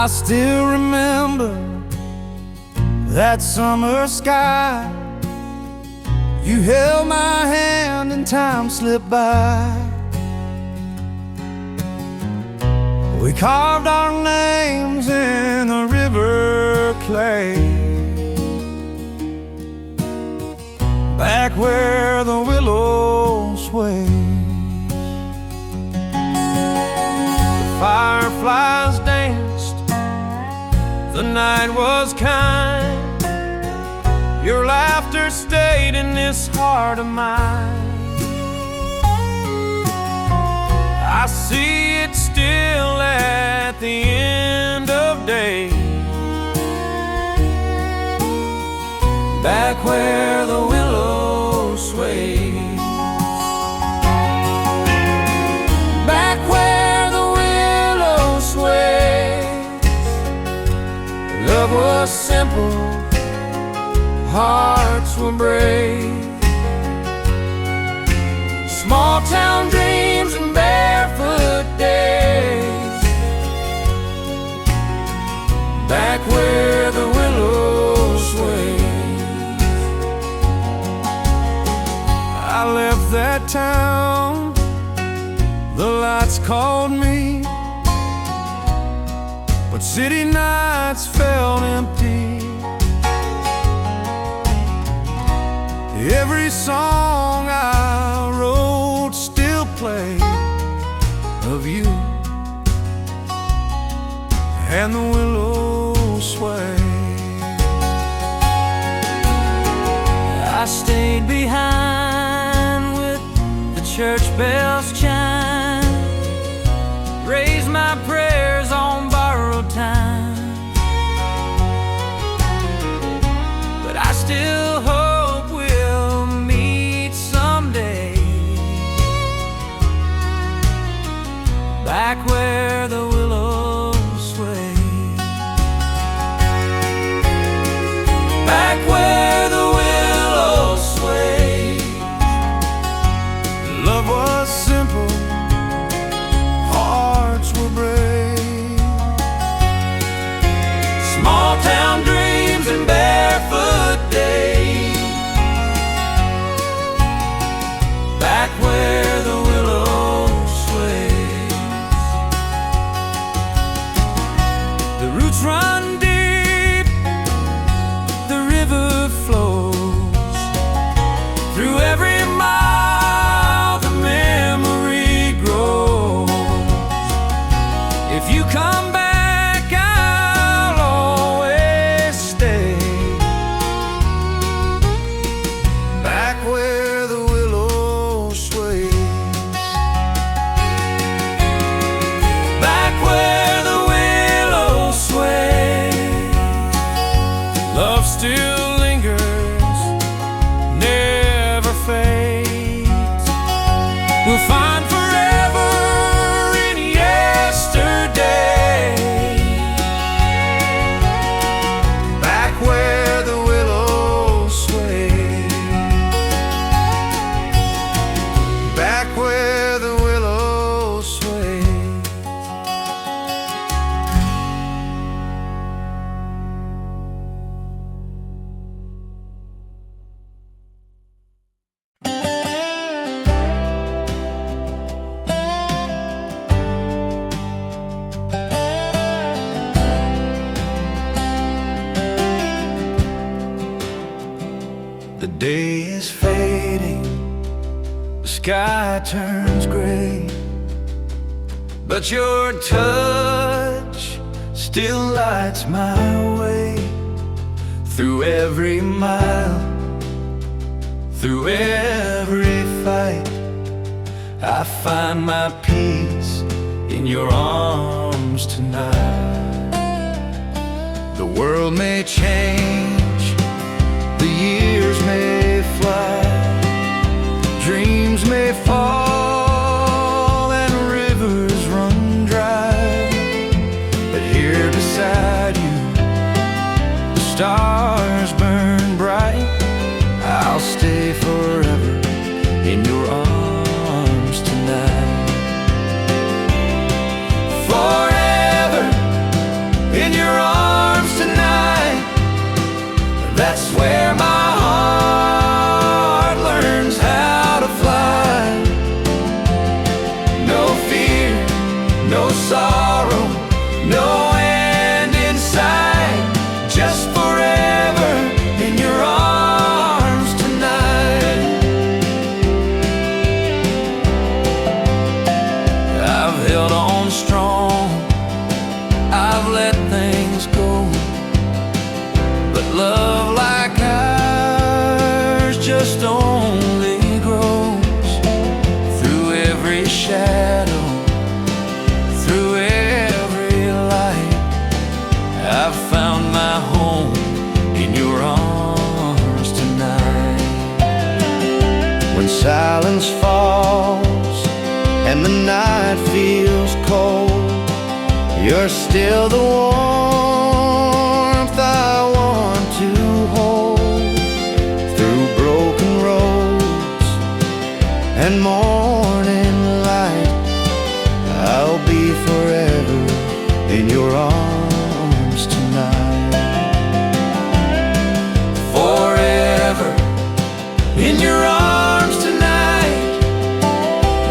I still remember that summer sky. You held my hand and time slipped by. We carved our names in the river clay, back where the willows sway. The fireflies danced, the night was kind. Your laughter stayed in this heart of mine. I see it still at the end of day, back where the willows sway. Back where the willows sway. Love was simple, hearts were brave. Small town dreams and barefoot days, back where the willows sway. I left that town, the lights called me, but city nights felt empty. Every song I wrote still plays of you, and the willows sway. I stayed behind with the church bells chime, raised my prayers on borrowed time, but I still hope we'll meet someday, back where the willows sway. Back where the willows sway. Love was simple, hearts were brave. Small town dreams and barefoot days, back where the willows sway. The roots run deep, the river flows through every mile, the memory grows. If you come back, I'll always stay, back where the willows sway. Back where the willows sway. Love still lingers, never fades. We'll find forever in yesterday, back where the willows sway. Back where the willows sway. The day is fading, the sky turns gray, but your touch still lights my way. Through every mile, through every fight, I find my peace in your arms tonight. The world may change, the years may fly, dreams may fall and rivers run dry, but here beside you, the stars burn bright. I'll stay forever in your arms tonight. Forever I've found my home in your arms tonight. When silence falls and the night feels cold, you're still the warmth I want to hold. Through broken roads and morning light, I'll be forever in your arms tonight. Forever in your arms tonight.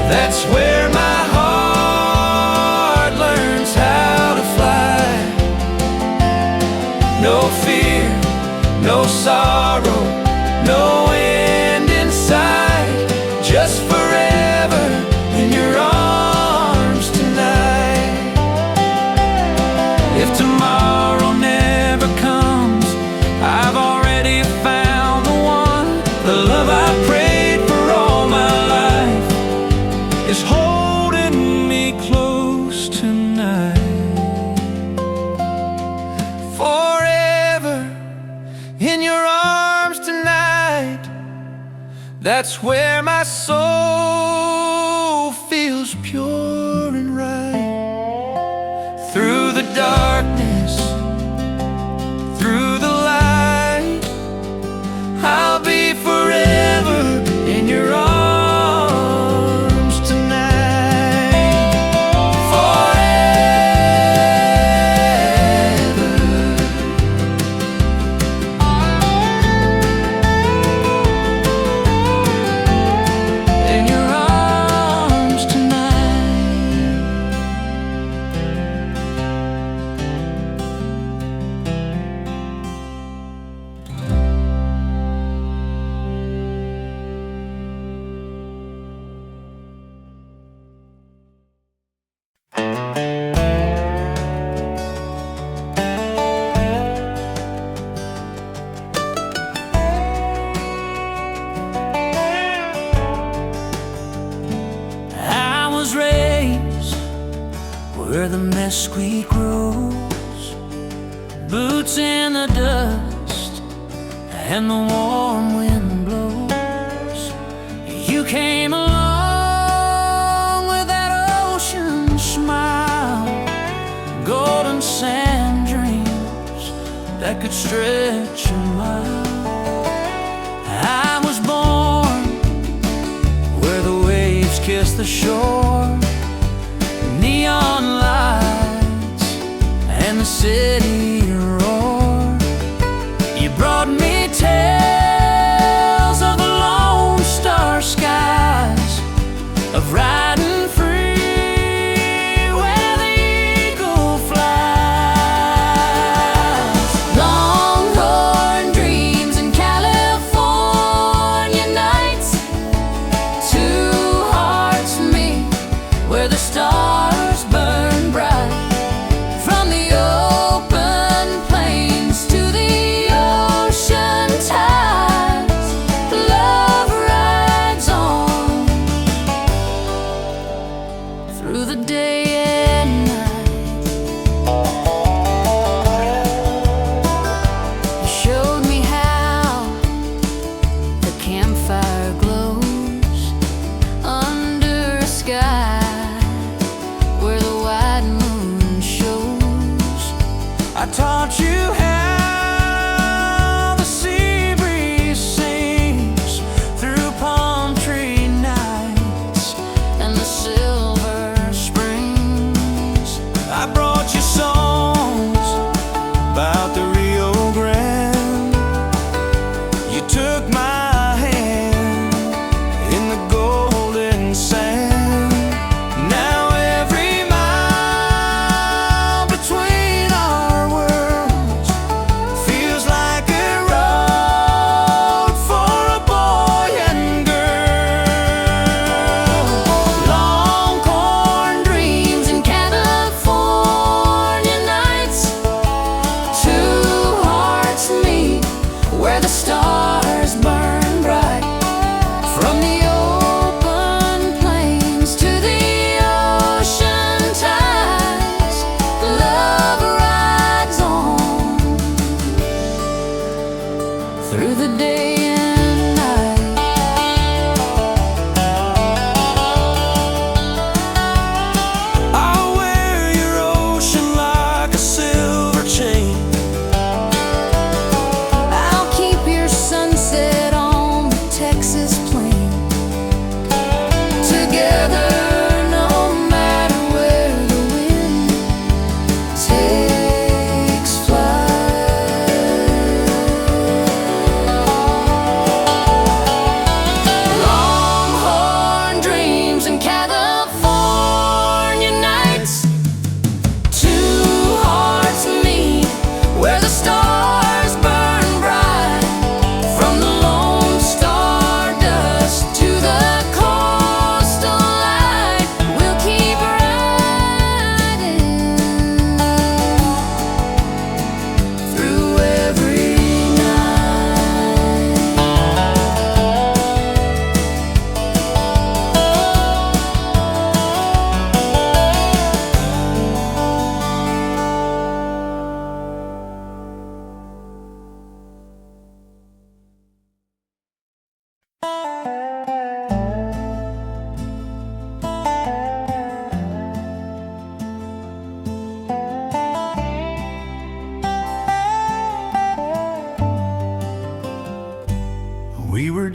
That's where my heart learns how to fly. No fear, no sorrow, no end in sight. Just forever in your arms tonight. If tomorrow never comes, I've already found the one. The love I prayed for all my life is holding me close tonight. Forever in your arms tonight. That's where my soul feels pure and right. Through the darkness, through the light, I'll be forever in your arms tonight. Forever in your arms tonight. I was raised where the mesquite grows, boots in the dust and the warm wind blows. You came along with that ocean smile, golden sand dreams that could stretch a mile. I was born where the waves kiss the shore, neon lights and the city roar. You brought me tales of the lone star skies, of riding free where the eagle flies. Longhorn dreams and California nights, two hearts meet where the stars burn bright. From the open plains to the ocean tides, love rides on through the day and night. You showed me how the campfire glows under a sky where the white moon shows. I taught you how the sea breeze sings through palm tree nights and the silver springs. I brought you songs about the Rio Grande. You took my hand in the golden sand. Now every mile between our worlds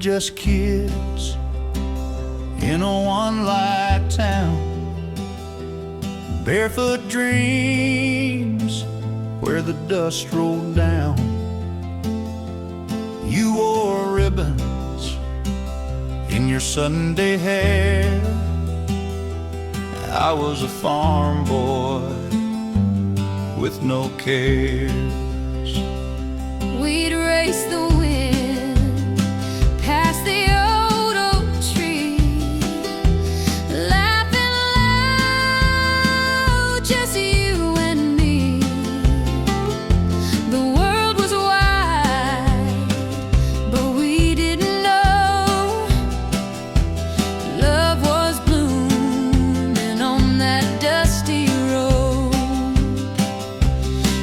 just kids in a one-light town. Barefoot dreams where the dust rolled down. You wore ribbons in your Sunday hair. I was a farm boy with no cares. We'd race the wind past the old oak tree, laughing loud, just you and me. The world was wide, but we didn't know love was blooming on that dusty road.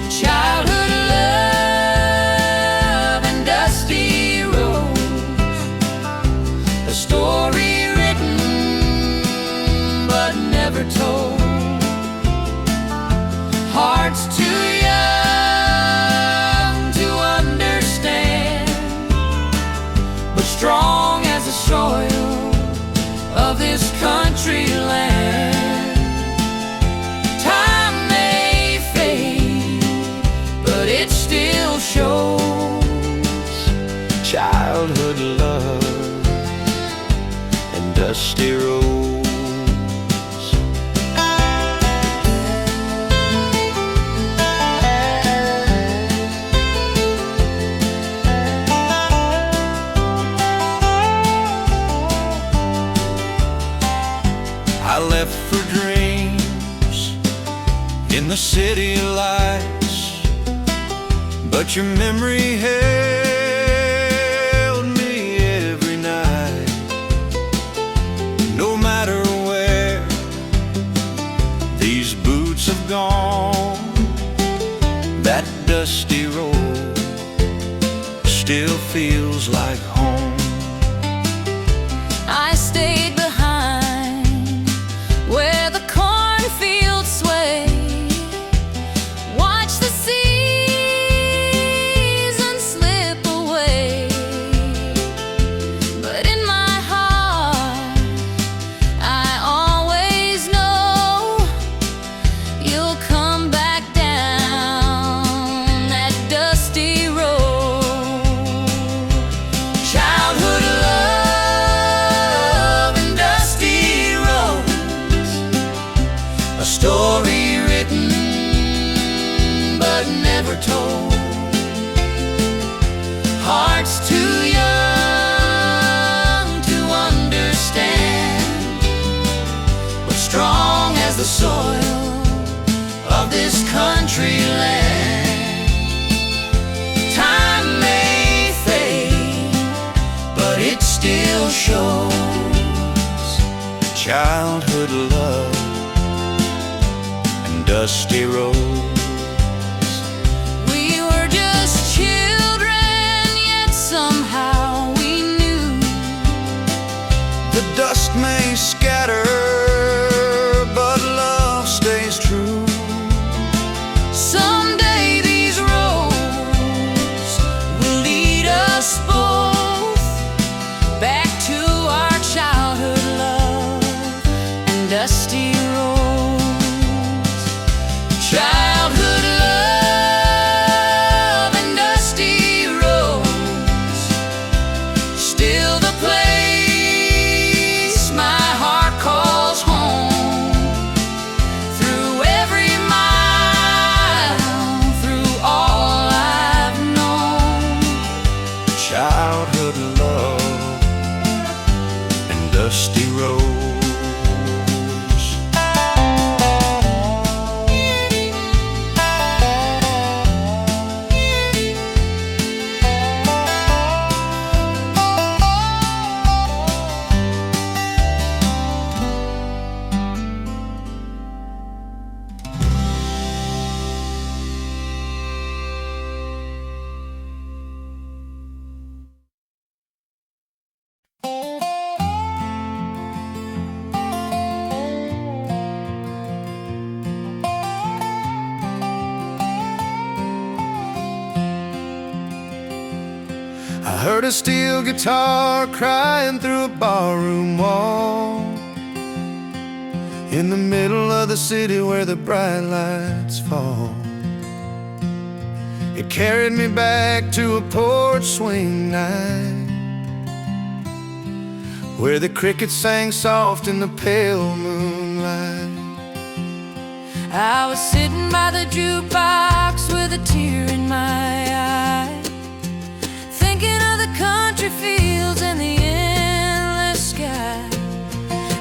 Childhood love and dusty roads, a story written but never told. Hearts too young to understand, but strong as the soil of this country land. Time may fade, but it still shows Childhood love and dusty roads. I left for dreams in the city lights, but your memory held me every night. No matter where these boots have gone, that dusty road still feels like home. I stayed behind where the cornfields sway, watch the seasons slip away. But in my heart, I always know you'll come back down that dusty road. Childhood love and dusty roads, a story written but never told. Hearts too young to understand, but strong as the soil of this country land. Time may fade, but it still shows Childhood love and dusty roads. we were just children, yet somehow we knew The dust may scatter, but love stays true. someday these roads will lead us both back to our childhood love and dusty roads. Childhood heard a steel guitar crying through a barroom wall, in the middle of the city where the bright lights fall. It carried me back to a porch swing night, where the crickets sang soft in the pale moonlight. I was sitting by the jukebox with a tear in my eye, thinking of the country fields and the endless sky.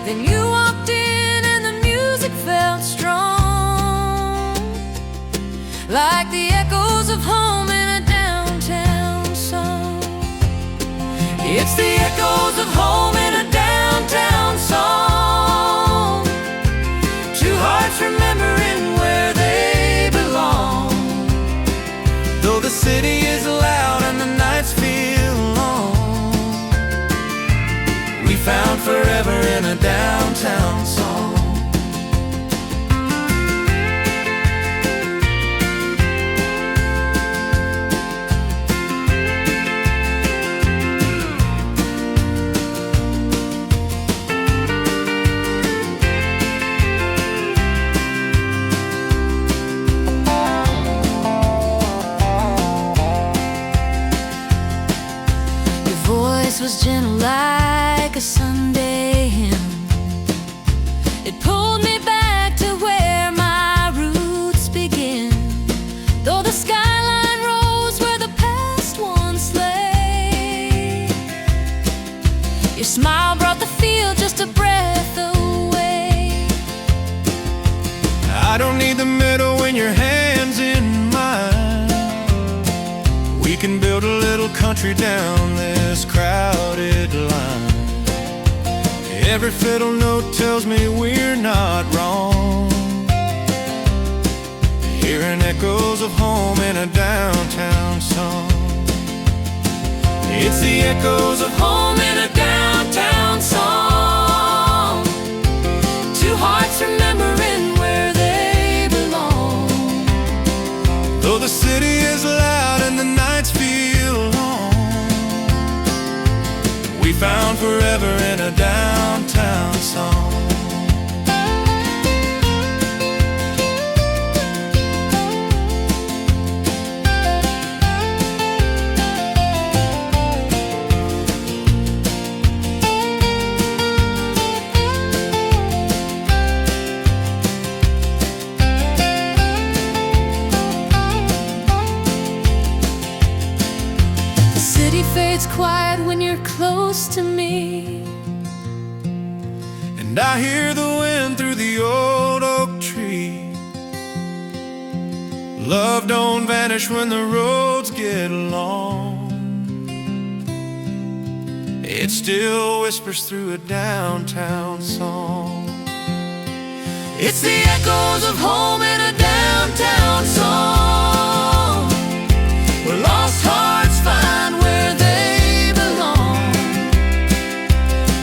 Then you walked in and the music felt strong, like the echoes of home in a downtown song. It's the echoes of home in a downtown song, two hearts remembering where they belong. Though the city is loud and the nights feel long, we found forever in a downtown song. Was gentle like a Sunday hymn. It pulled me back to where my roots begin. Though the skyline rose where the past once lay, your smile brought the field just a breath away. I don't need the middle when your hand's in mine. We can build a little country down this crowded line. Every fiddle note tells me we're not wrong, hearing echoes of home in a downtown song. It's the echoes of home in a downtown song, two hearts remembering where they belong. Though the city is loud and the nights feel long, we found forever in a downtown song. Fades quiet when you're close to me, And I hear the wind through the old oak tree. Love don't vanish when the roads get long, it still whispers through a downtown song. It's the echoes of home in a downtown song, where lost hearts find where they belong.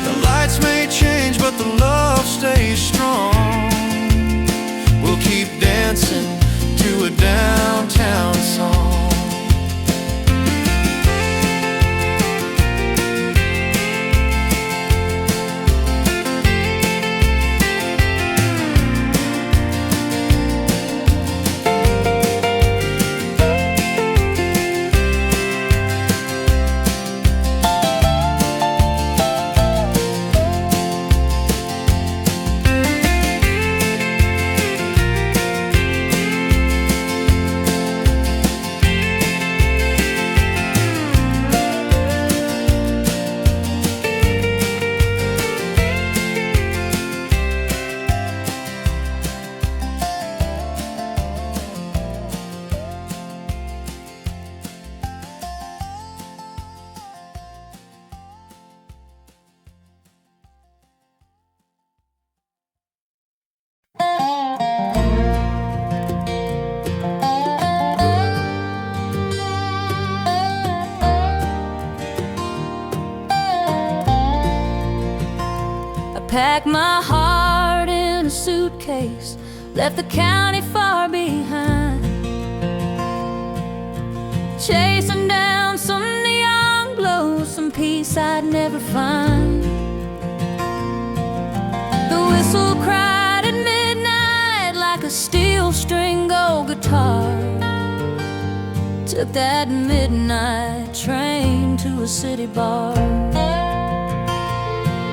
The lights may change, but the love stays strong. We'll keep dancing to a downtown song. packed my heart in a suitcase, left the county far behind, chasing down some neon glow some peace I'd never find. The whistle cried at midnight like a steel string old guitar. Took that midnight train to a city bar.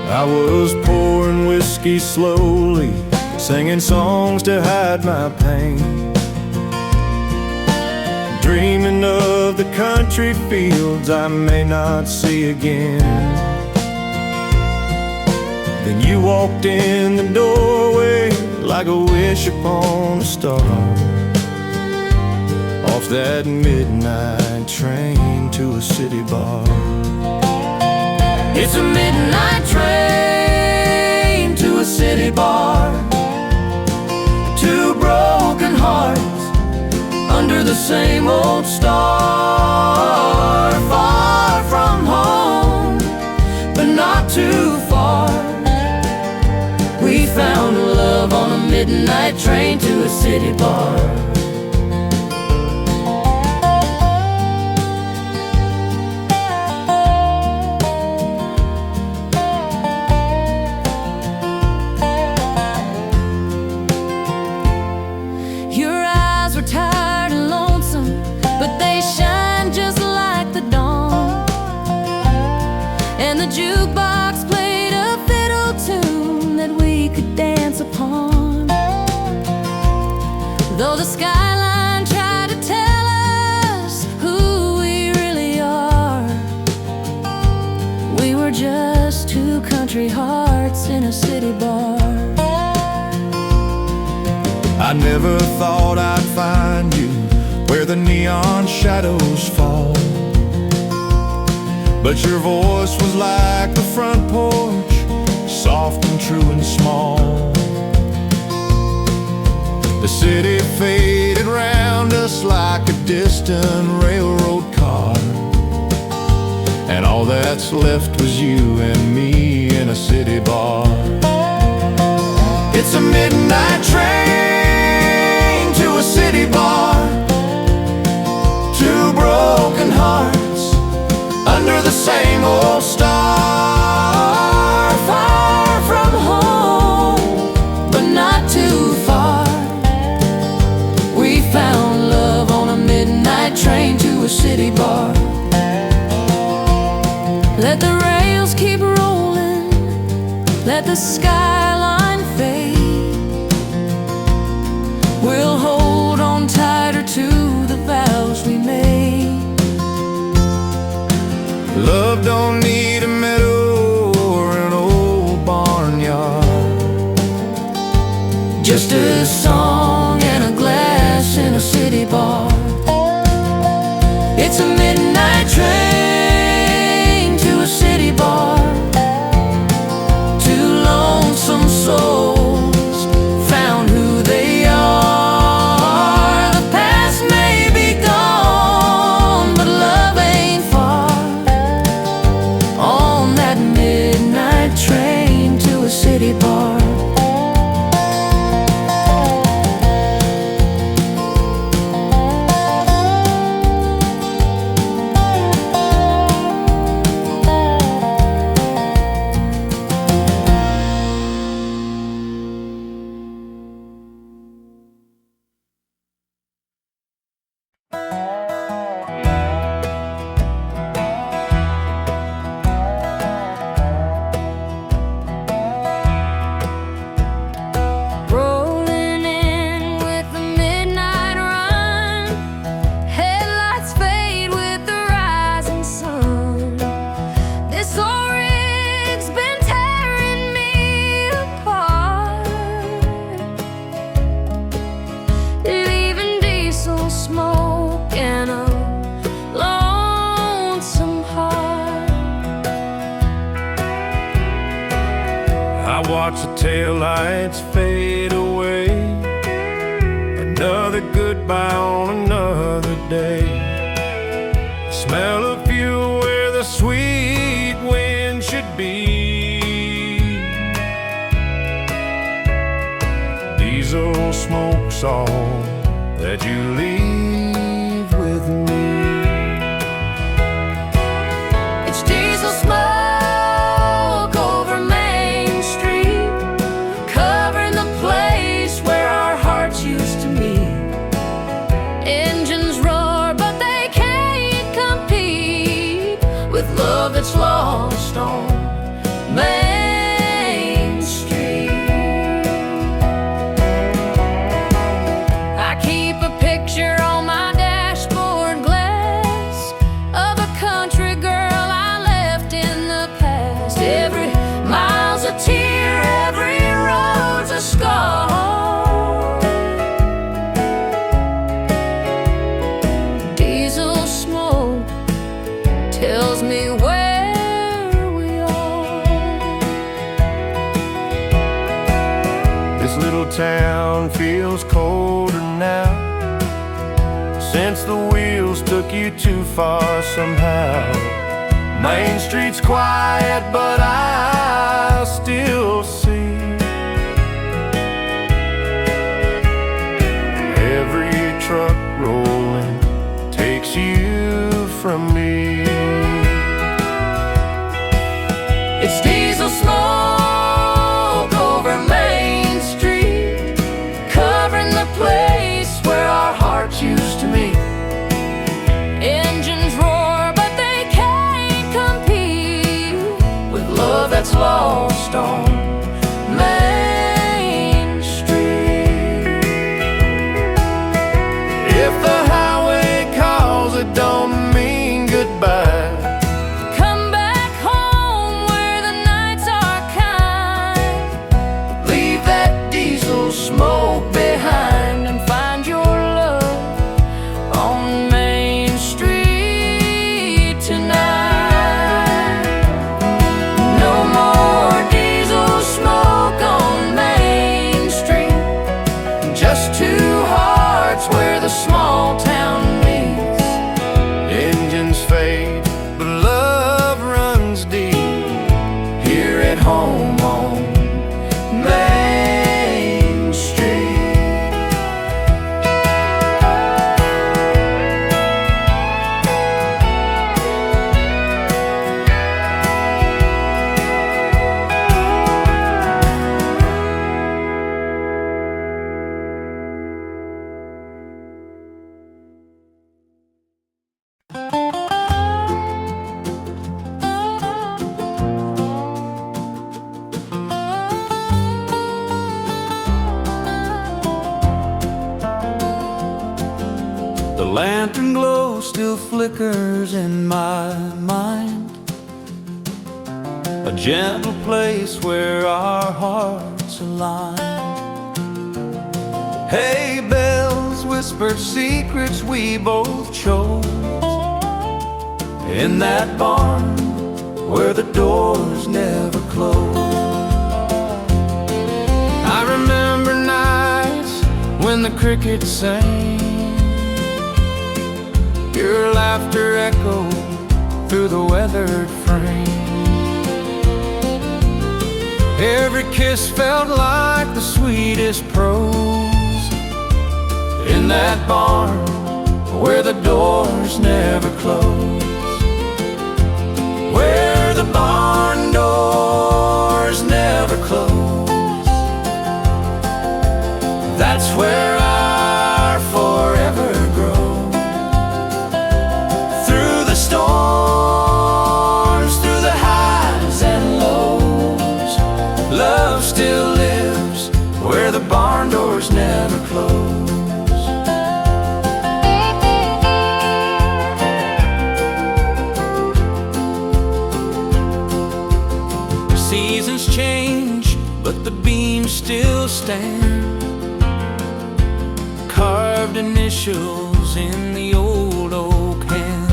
I was pouring whiskey slowly, singing songs to hide my pain, dreaming of the country fields I may not see again. Then you walked in the doorway like a wish upon a star, off that midnight train to a city bar. It's a midnight train to a city bar. Two broken hearts under the same old star. Far from home, but not too far. We found love on a midnight train to a city bar. And the jukebox played a fiddle tune that we could dance upon. Though the skyline tried to tell us who we really are, we were just two country hearts in a city bar. I never thought I'd find you where the neon shadows fall, but your voice was like the front porch, soft and true and small. The city faded round us like a distant railroad car, and all that's left was you and me in a city bar. It's a midnight train to a city bar. Two broken hearts under the same old star. Far from home, but not too far. We found love on a midnight train to a city bar. Let the rails keep rolling, let the skyline fade. We'll hold on tighter to the vows we made. Love don't need a meadow or an old barnyard, Just a song and a glass in a city bar. It's a midnight train to a city bar. Two lonesome souls found who they are. The past may be gone, but love ain't far. On that midnight train to a city bar. Rolling in with the midnight run, headlights fade with the rising sun. This old rig's been tearing me apart, leaving diesel smoke and a lonesome heart. I watch the taillights fade away. Another goodbye on another day. Smell of fuel where the sweet wind should be. Diesel smoke's all that you leave with me. It's diesel love that's lost on Main Street. I keep a picture on my dashboard glass of a country girl I left in the past. Every mile's a tear, every road's a scar. Diesel smoke tells me where we are. This little town feels colder now, since the wheels took you too far somehow. Main Street's quiet, but I still see every truck rolling takes you from me. It's diesel smoke over Main Street, covering the place where our hearts used to meet. Engines roar, but they can't compete with love that's lost on Main Street. If the highway calls, it don't mean goodbye. Come back home where the nights are kind. Leave that diesel smoke Behind and find your love on Main Street tonight. No more diesel smoke on Main Street, just two hearts where the small town meets. engines fade, but love runs deep Here at home on Main Street. The lantern glow still flickers in my mind, a gentle place where our hearts align. Hay bells whispered secrets we both chose, in that barn where the doors never close. I remember nights when the crickets sang, your laughter echoed through the weathered frame. Every kiss felt like the sweetest prose, in that barn where the doors never close. Where the barn doors never close, that's where our forever grows. Through the storms, through the highs and lows, love still lives where the barn doors never close. Seasons change, but the beams still stand, carved initials in the old oak hand.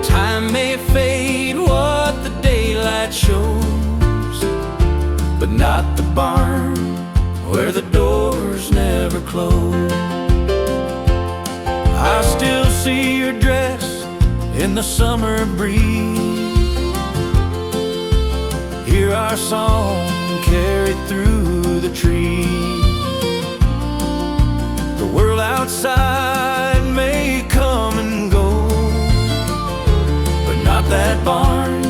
Time may fade what the daylight shows, but not the barn where the doors never close. I still see your dress in the summer breeze, hear our song carried through the trees. The world outside may come and go, but not that barn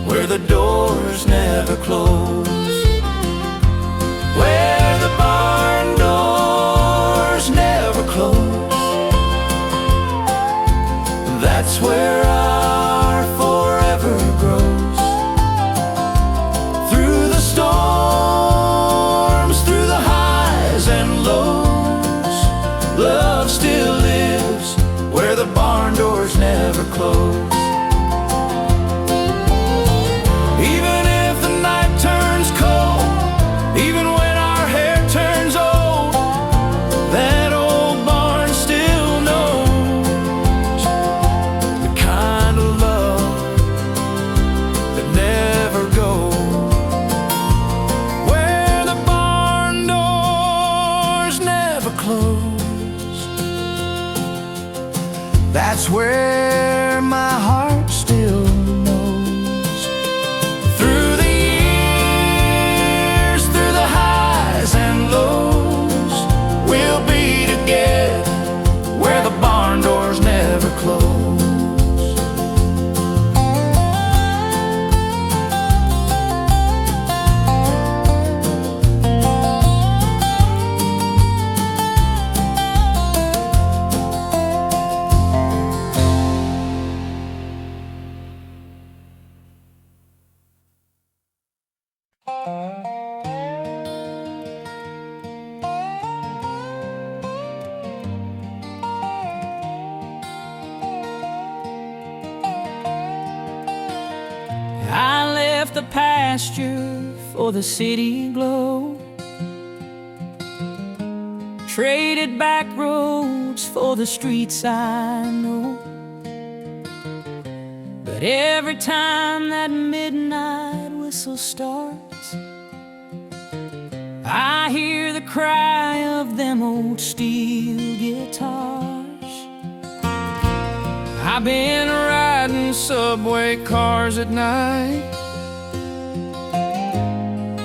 where the doors never close. Where the barn doors never close, that's where I That's where my heart still knows. Through the years, through the highs and lows, we'll be together where the barn doors never close. I left the pasture for the city glow, traded back roads for the streets I know. But every time that midnight whistle starts, I hear the cry of them old steel guitars. I've been riding subway cars at night,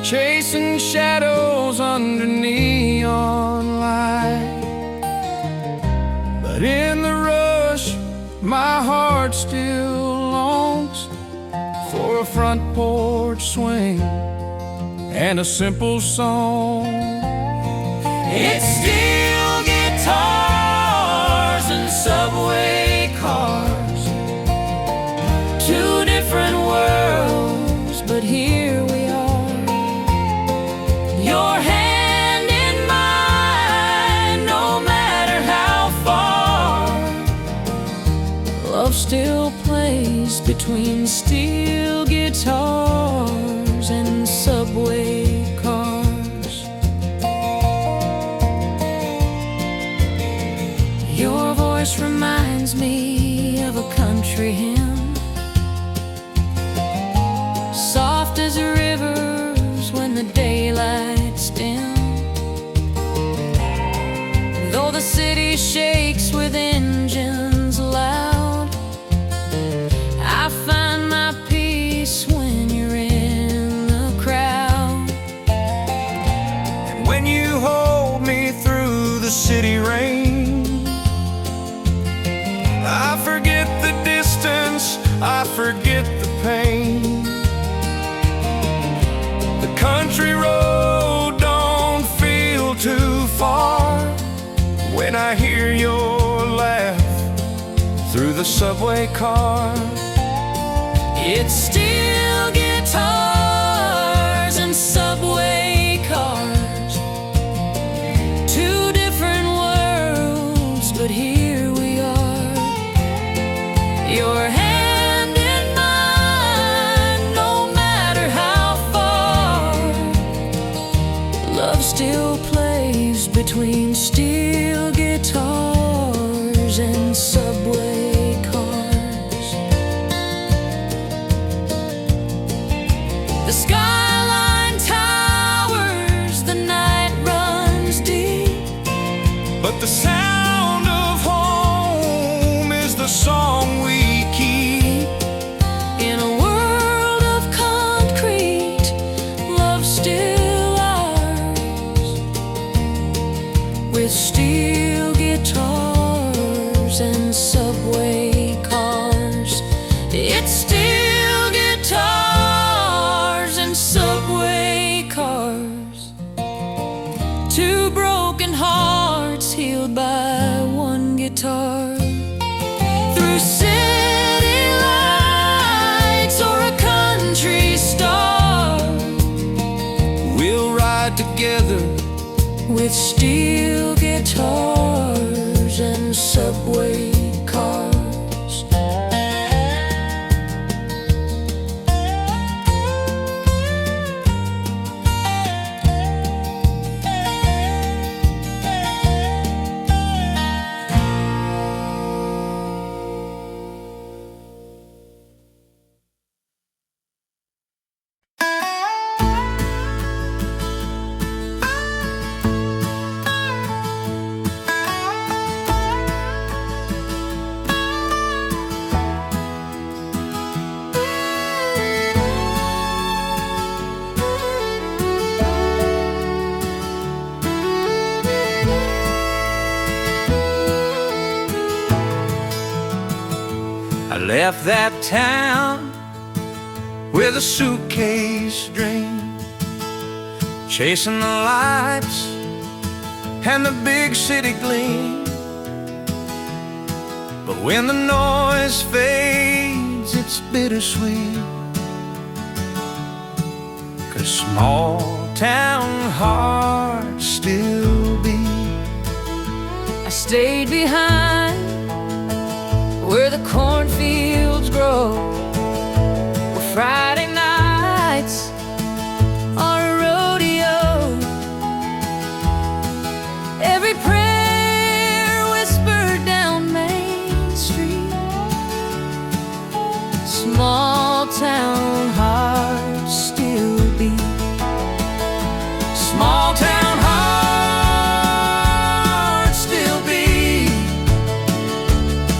chasing shadows under neon light. But in the rush, my heart still longs for a front porch swing and a simple song. It's still guitars and subway cars, two different worlds, but here we are. Your hand in mine, no matter how far. Love still plays between steel guitars and subway cars. Your voice reminds me of a country hymn, soft as rivers when the daylight's dim. Though the city shakes with engines loud, I find my peace when you're in the crowd. And when you hold me through the city rain, I forget the distance, I forget the pain. The country road don't feel too far when I hear your laugh through the subway car. It's still guitars and subway cars, two different worlds, but here we are. Your hand in mine, no matter how far. Love still plays between steel guitars and subway cars. The skyline towers, the night runs deep, but the sound of home is the song we keep. In a world of concrete, love's still ours, with steel guitars and subway cars. It's still guitars and subway cars, two broken hearts healed by one guitar. Through city lights or a country star, we'll ride together with steel guitars and subway cars. left that town with a suitcase dream, chasing the lights and the big city gleam. But when the noise fades, it's bittersweet, 'cause small town hearts still beat. I stayed behind where the cornfields grow, where Friday nights are a rodeo. Every prayer whispered down Main Street. Small town hearts still beat. Small town hearts still beat,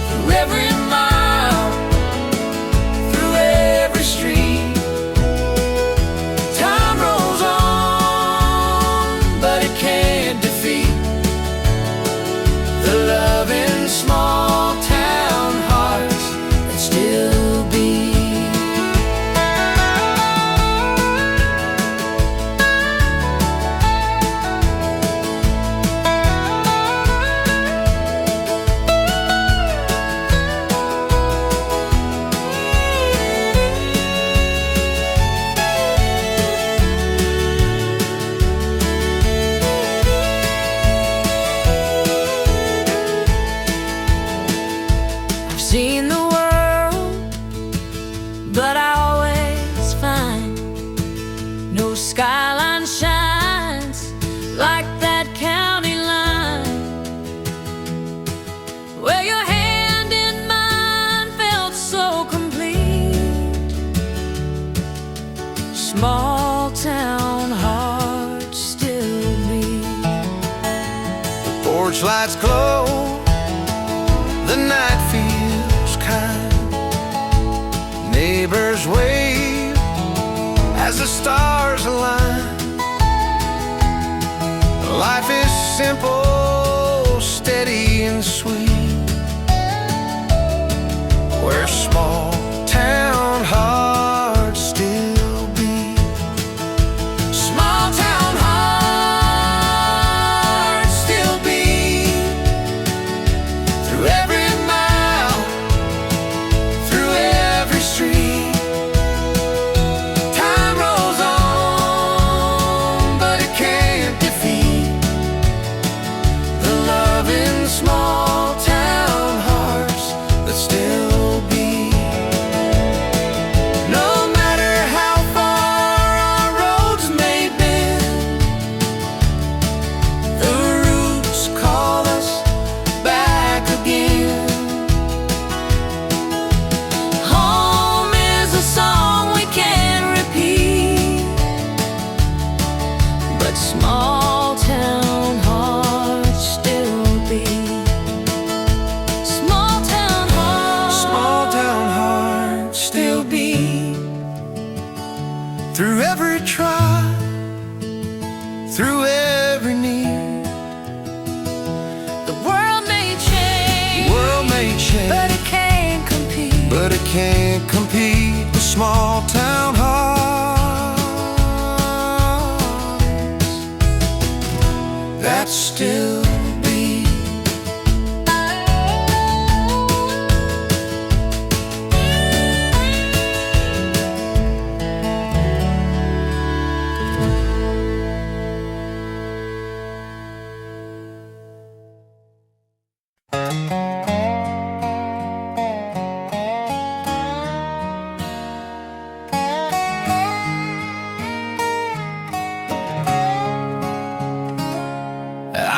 through every mile, through every street. Time rolls on, but it can't defeat the love in small town hearts that still beat. Seen the world, but I always find no skyline shines like that county line, where your hand in mine felt so complete. Small town hearts still beat. Porch lights glow, the night feels kind. Neighbors wave as the stars align. Life is simple, steady and sweet, where small town hearts still beat. Small town hearts still beat, through every mile, through every street. Time rolls on, but it can't defeat the love in small town hearts that still beat. No matter how far our roads may bend, the roots call us back again. Home is a song we can't repeat, but small town hearts still beat. Small town hearts still beat, through every trial, through every need. The world may change, World may change, but it can't compete. but it can't compete with small town hearts that still beat.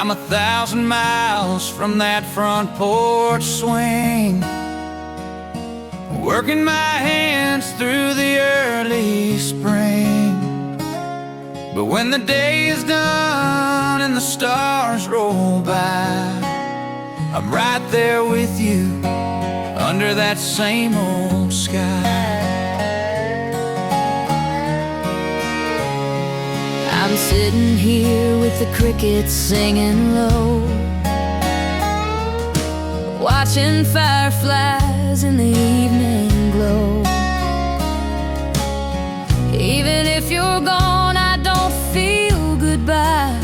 I'm 1,000 miles from that front porch swing, working my hands through the early spring. But when the day is done and the stars roll by, I'm right there with you under that same old sky. I'm sitting here with the crickets singing low, watching fireflies in the evening glow. Even if you're gone, I don't feel goodbye,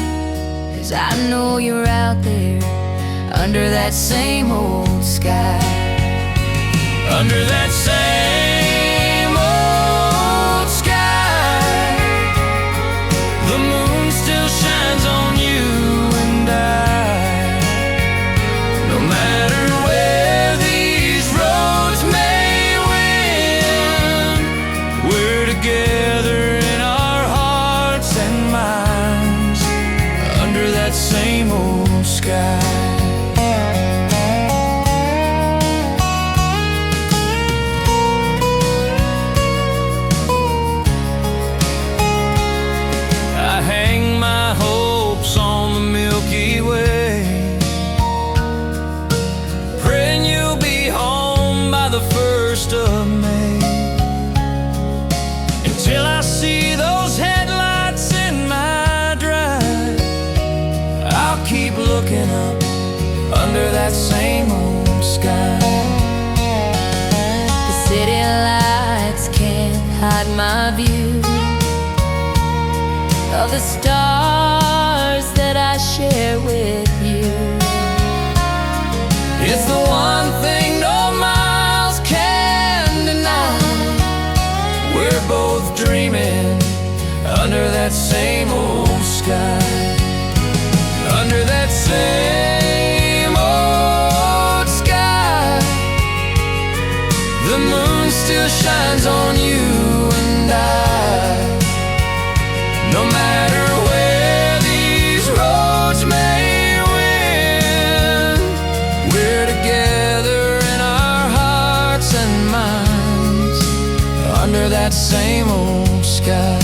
'cause I know you're out there under that same old sky. Under that same old sky, the moon still shines on you and I. No matter where these roads may wend, we're together in our hearts and minds, under that same old sky. Of May, until I see those headlights in my drive, I'll keep looking up under that same old sky. The city lights can't hide my view of the stars that I share with you. It's the one thing no miles can deny. We're both dreaming under that same old sky. Under that same old sky, the moon still shines on you and I. No matter where these roads may wend, we're together in our hearts and minds, under that same old sky.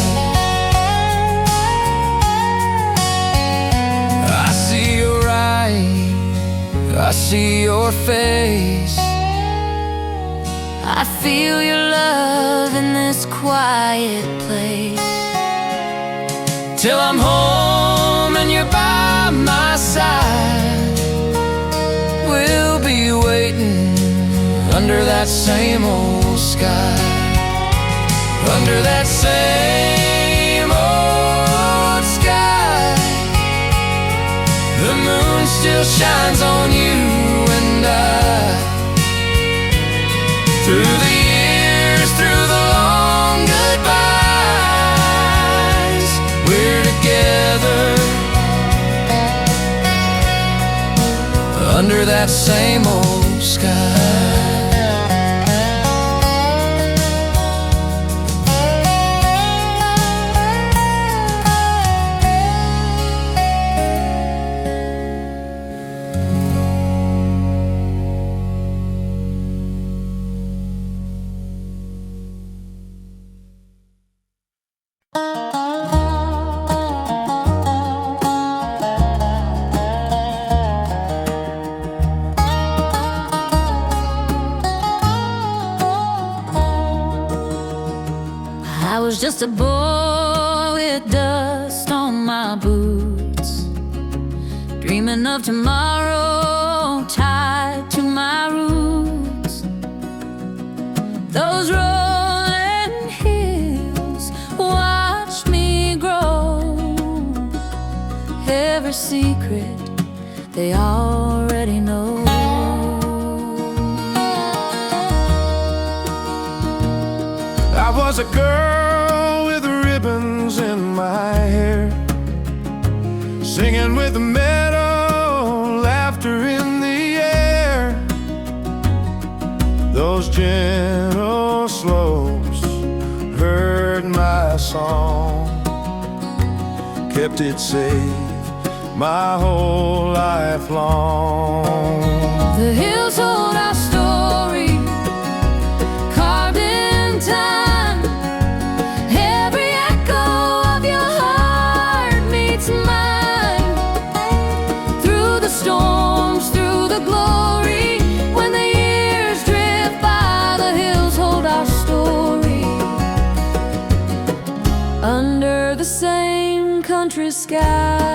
I see your eyes, I see your face, I feel your love in this quiet place. till I'm home and you're by my side. We'll be waiting under that same old sky. Under that same old sky, the moon still shines on you and I. Through the years, through the long goodbyes, we're together under that same old sky. I was just a boy with dust on my boots, dreaming of tomorrow tied to my roots. Those rolling hills watched me grow, every secret they already know. I was a girl with ribbons in my hair, singing with the meadow, laughter in the air. Those gentle slopes heard my song, kept it safe my whole life long. The hills hold our story, carved in time. Every echo of your heart meets mine. Through the storms, through the glory, when the years drift by, the hills hold our story. Under the same country sky.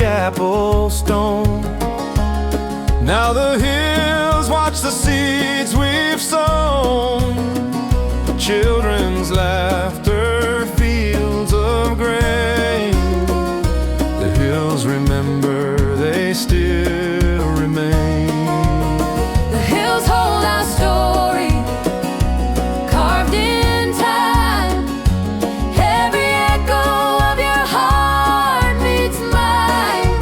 chapel stone. Now the hills watch the seeds we've sown, children's laughter, fields of grain. The hills remember, they still remain. The hills hold our story, carved in time. Every echo of your heart beats mine.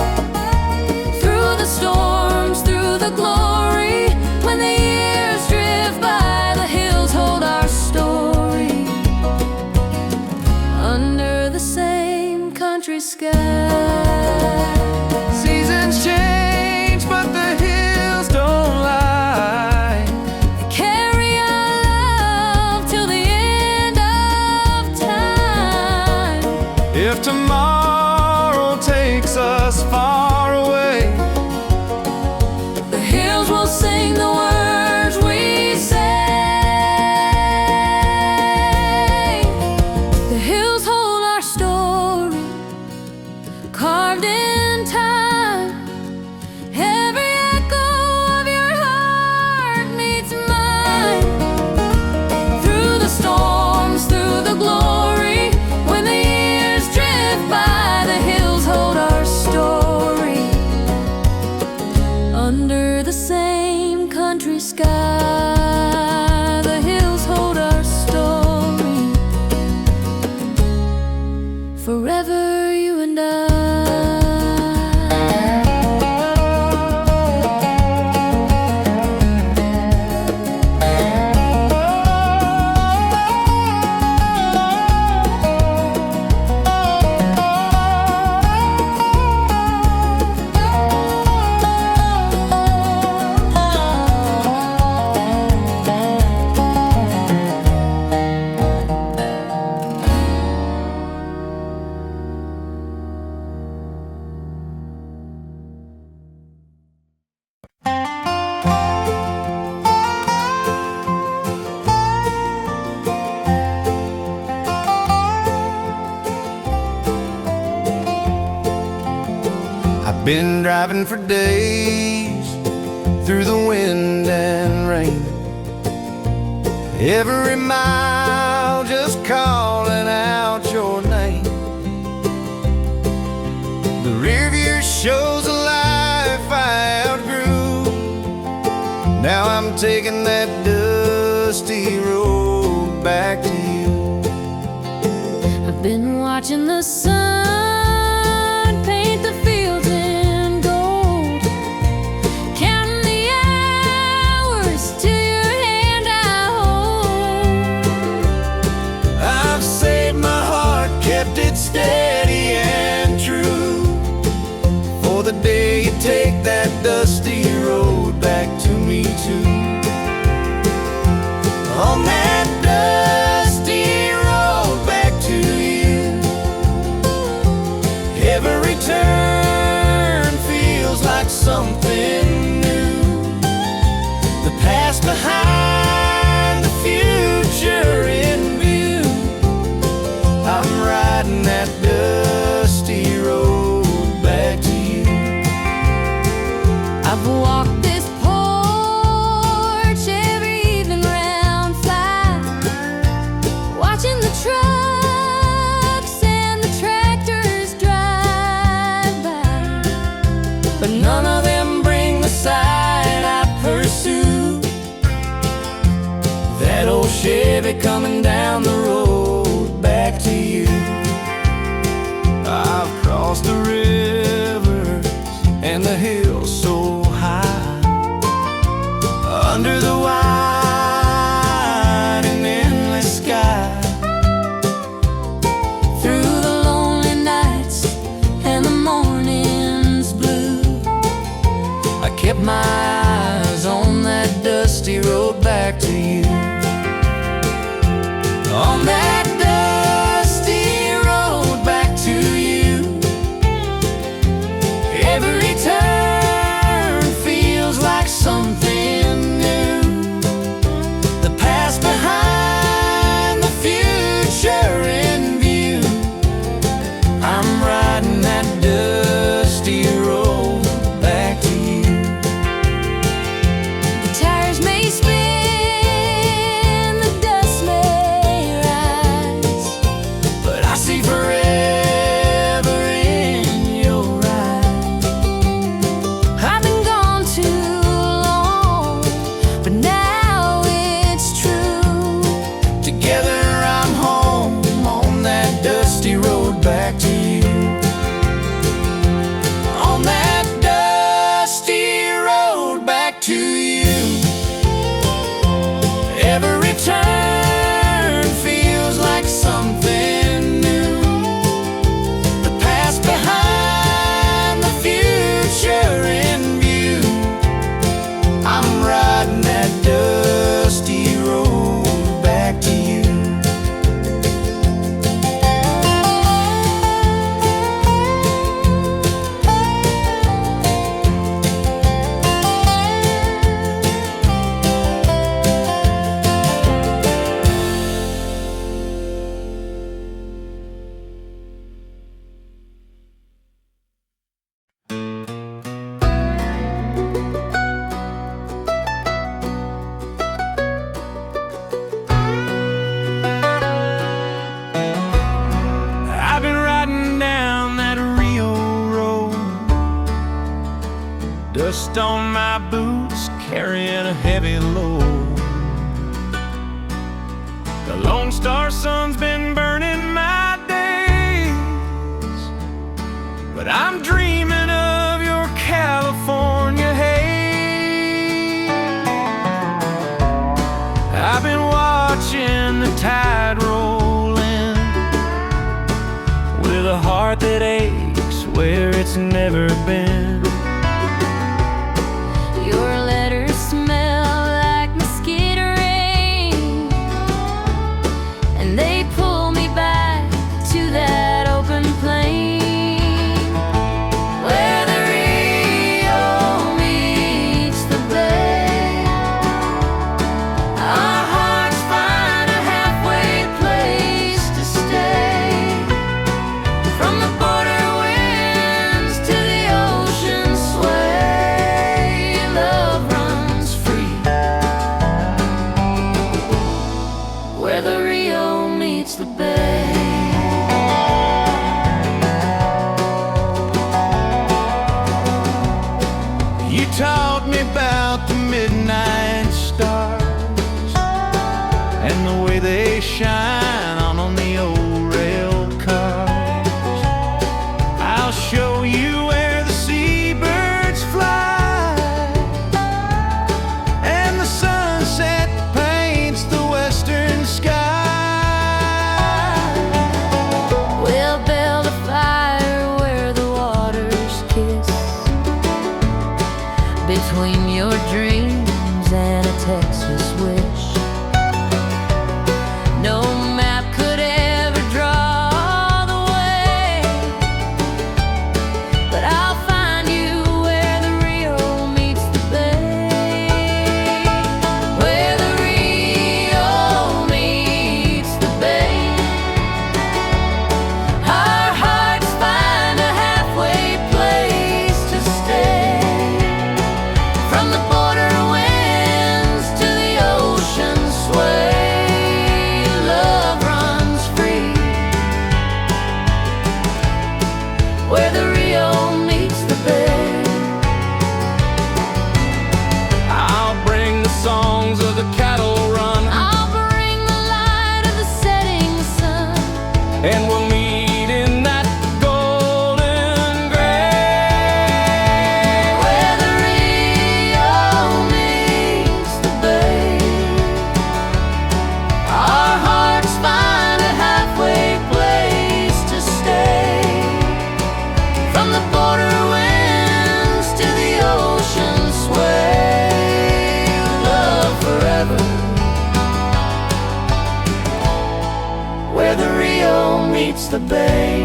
Through the storms, through the glory, when the years drift by, the hills hold our story. Under the same country sky. Seasons change, but the hills don't lie. Carry our love till the end of time. If tomorrow takes us far away, The hills will sing the words we say. The hills hold our story, carved in time. Every echo of your heart meets mine. Through the storms, through the glory, when the years drift by, the hills hold our story. Under the same country sky, the hills hold our story. Forever you and I. I've been driving for days through the wind and rain, every mile just calling out your name. The rear view shows a life I outgrew. Now I'm taking that dusty road back to you. I've been watching the sun paint the fields in gold, counting the hours till your hand I hold. I've saved my heart, kept it steady and true, for the day you take that dusty road back to me too. On that dusty road back to you, every turn feels like something new. The past behind, the future in view. I'm riding that dusty road back to you. I've walked this porch every evening round fly, watching the trucks and the tractors drive by, but none of them bring the sight I pursue. That old Chevy coming down the road back to you. I've crossed the rivers and the hills so high, Under the wide and endless sky, through the lonely nights and the morning's blue. I kept my eyes on that dusty road back to you. On that dusty dust on my boots, carrying a heavy load. The Lone Star sun's been burning my days, but I'm dreaming of your California haze. I've been watching the tide roll in, with a heart that aches where it's never been. Your letters smell like mosquito rain, and they pull me back to that open plain where the Rio meets the bay. Our hearts find a halfway place to stay. From the border winds to the ocean sway, love runs free where the Rio meets the bay. You taught me about the midnight stars and the way they shine on the old rail cars. I'll show you where the seabirds fly, and the sunset paints the western sky. We'll build a fire where the waters kiss, between your dreams and a Texas wish. No map could ever draw the way, but I'll find you where the Rio meets the bay. Where the Rio meets the bay, our hearts find a halfway place to stay. From the border winds to the ocean sway, love runs free where the Rio meets the bay. I'll bring the songs of the cattle run, I'll bring the light of the setting sun, and we'll meet in that golden gray. where the Rio meets the bay. Our hearts find a halfway place to stay. From the border winds to the ocean sway, love forever where the Rio meets the bay.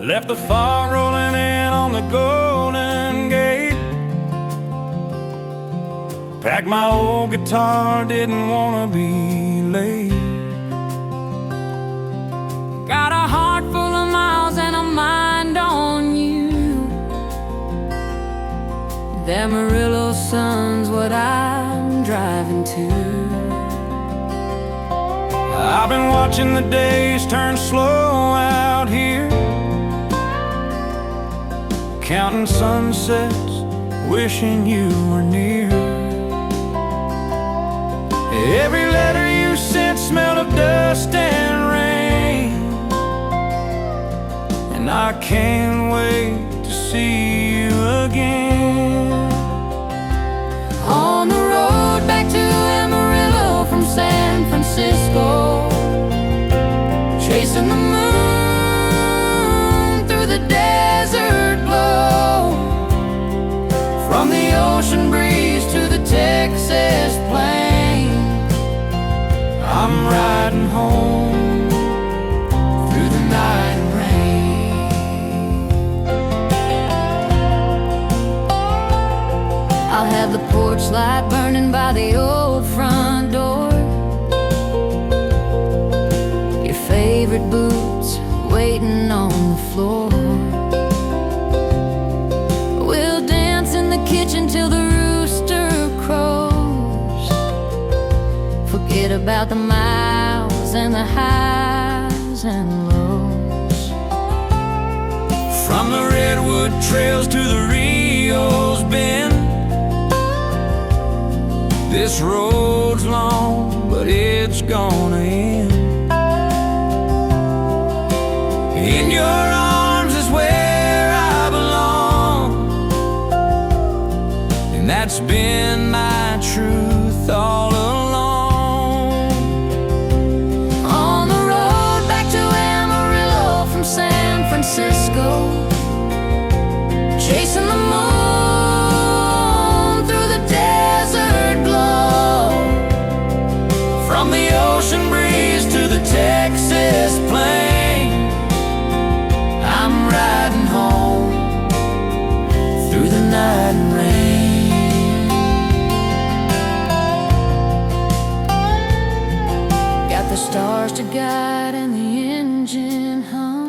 Left the fog rolling in on the Golden Gate. Packed my old guitar, didn't wanna be late. Got a heart full of miles and a mind on you. The Amarillo sun's what I'm driving to. I've been watching the days turn slow out here, counting sunsets, wishing you were near. Every letter you sent smelled of dust and rain, and I can't wait to see you again. On the road back to Amarillo from San Francisco, chasing the moon through the desert glow. From the ocean breeze to the Texas plain, I'm riding home through the night rain. I'll have the porch light burning by the old front door, about the miles and the highs and lows. From the redwood trails to the Rio's Bend, this road's long, but it's gonna end. In your arms is where I belong, and that's been my truth all along. On the road back to Amarillo from San Francisco, chasing the moon through the desert glow. From the ocean breeze to the Texas plain, I'm riding home through the night and rain. Got the stars to guide and the engine hum.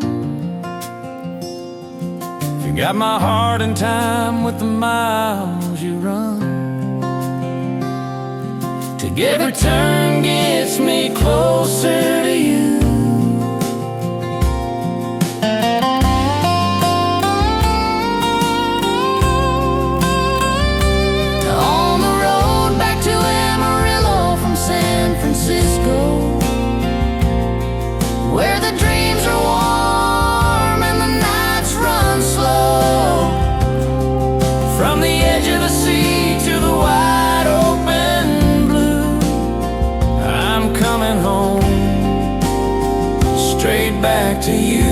You got my heart in time with the miles you run. Every turn gets me closer to you. On the road back to Amarillo from San Francisco, where the dreams are warm and the nights run slow. From the edge of the sea to the wide open blue, I'm coming home, straight back to you.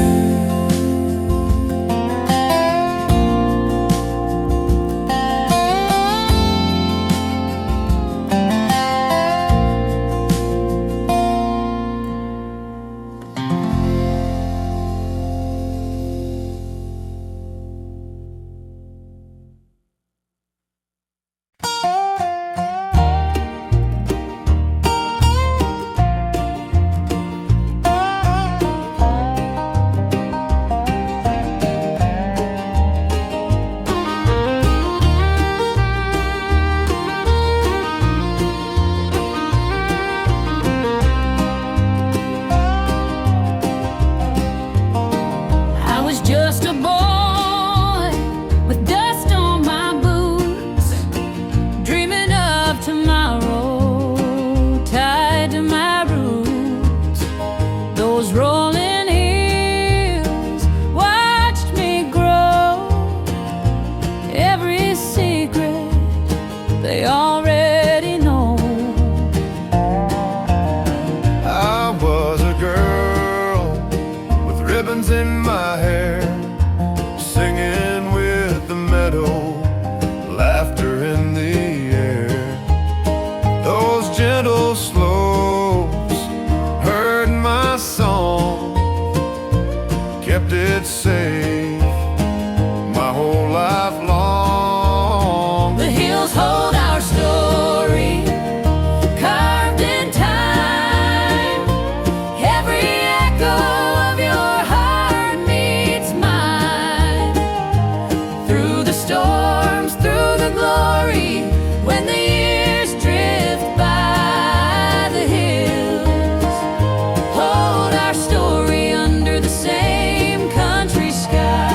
In my hair, singing with the meadow, laughter in the air. Those gentle slopes heard my song, kept it safe my whole life long. The hills hold our story, carved in time. Every echo of your heart meets mine. Through the storms, through the glory, when the years drift by, the hills hold our story under the same country sky.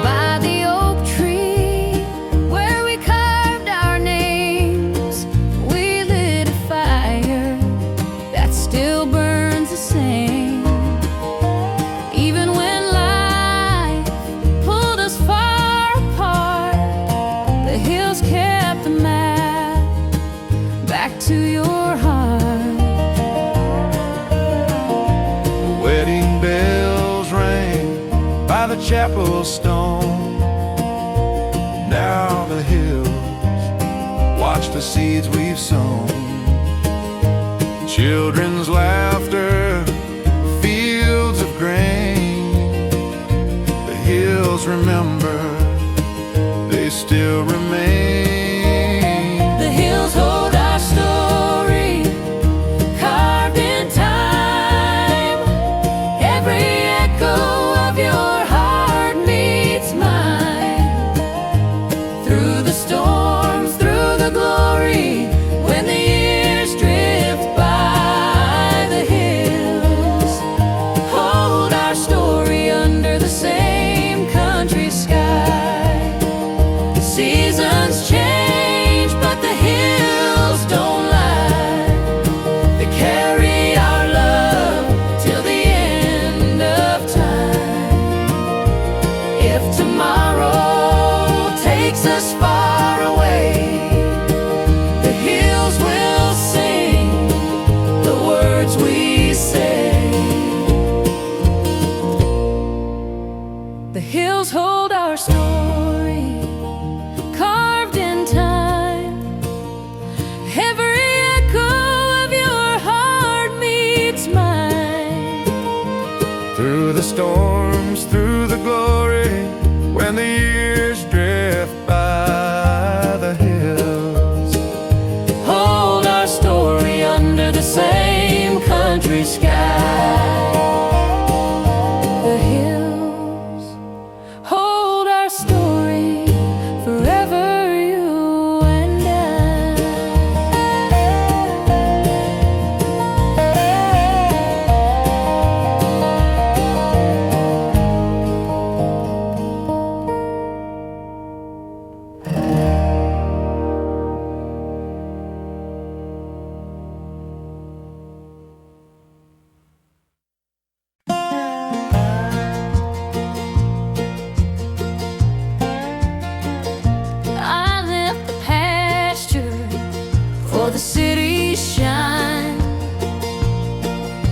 By the oak tree where we carved our names, we lit a fire that still burns the same. Even when life pulled us far apart, the hills kept the map back to your heart. Wedding bells rang by the chapel stone. Now the hills watch the seeds we've sown. Children's laughter, fields of grain. The hills remember, they still remain. The hills hold our story, carved in time. glimpse through the glory when the years drift by the hills. Hold our story under the same country sky. The hills hold our story forever, you and I left the pasture for the city's shine.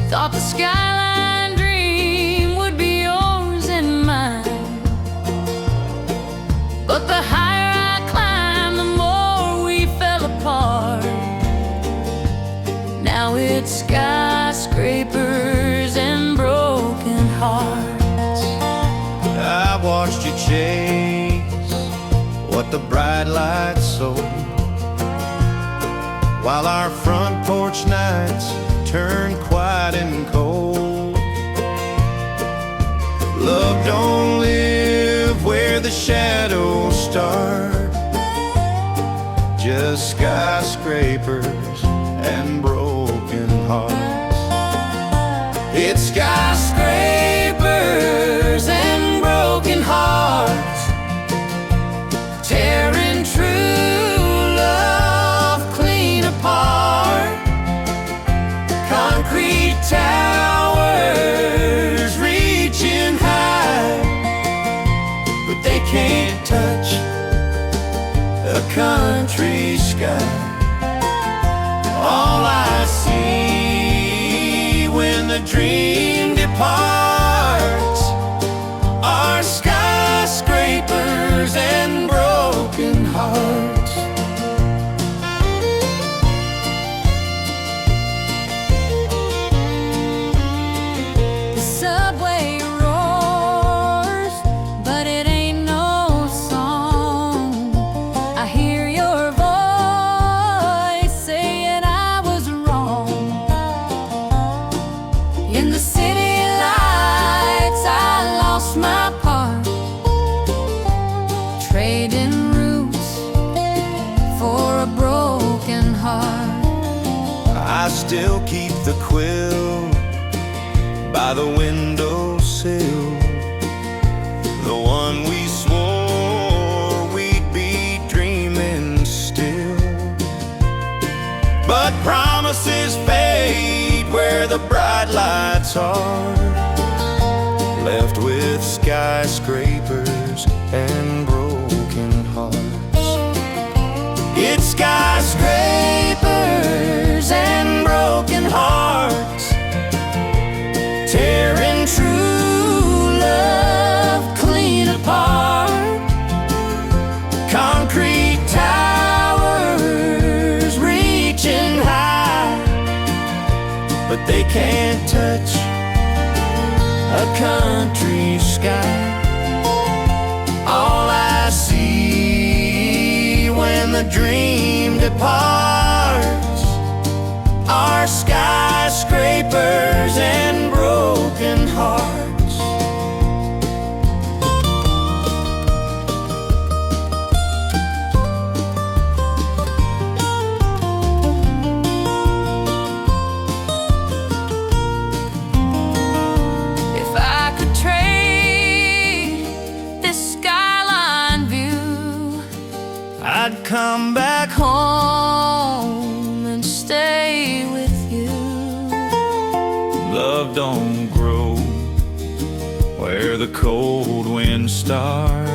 Thought the skyline dream would be yours and mine, but the higher I climbed, the more we fell apart. Now it's skyscrapers and broken hearts. I watched you chase what the bright lights sold, while our front porch nights turned quiet and cold. Love don't live where the shadows start, just skyscrapers and broken hearts. It's skyscrapers and broken hearts, tearing true love clean apart. Concrete towers reaching high, but they can't touch a country sky. All I see when the dream departs are skyscrapers and broken hearts. The subway roars, but it ain't no song. I hear your voice saying I was wrong. In the city lights, I lost my part, trading roots for a broken heart. I still keep the quill by the windowsill, the one we swore we'd be dreaming still. But promises fade where the bright lights are, left with skyscrapers and broken hearts. It's skyscrapers and broken hearts, tearing true love clean apart. Concrete towers reaching high, but they can't touch a country sky. All I see when the dream departs are skyscrapers and broken hearts. If I could trade this skyline view, I'd come back home and stay with you. Love don't grow where the cold winds start,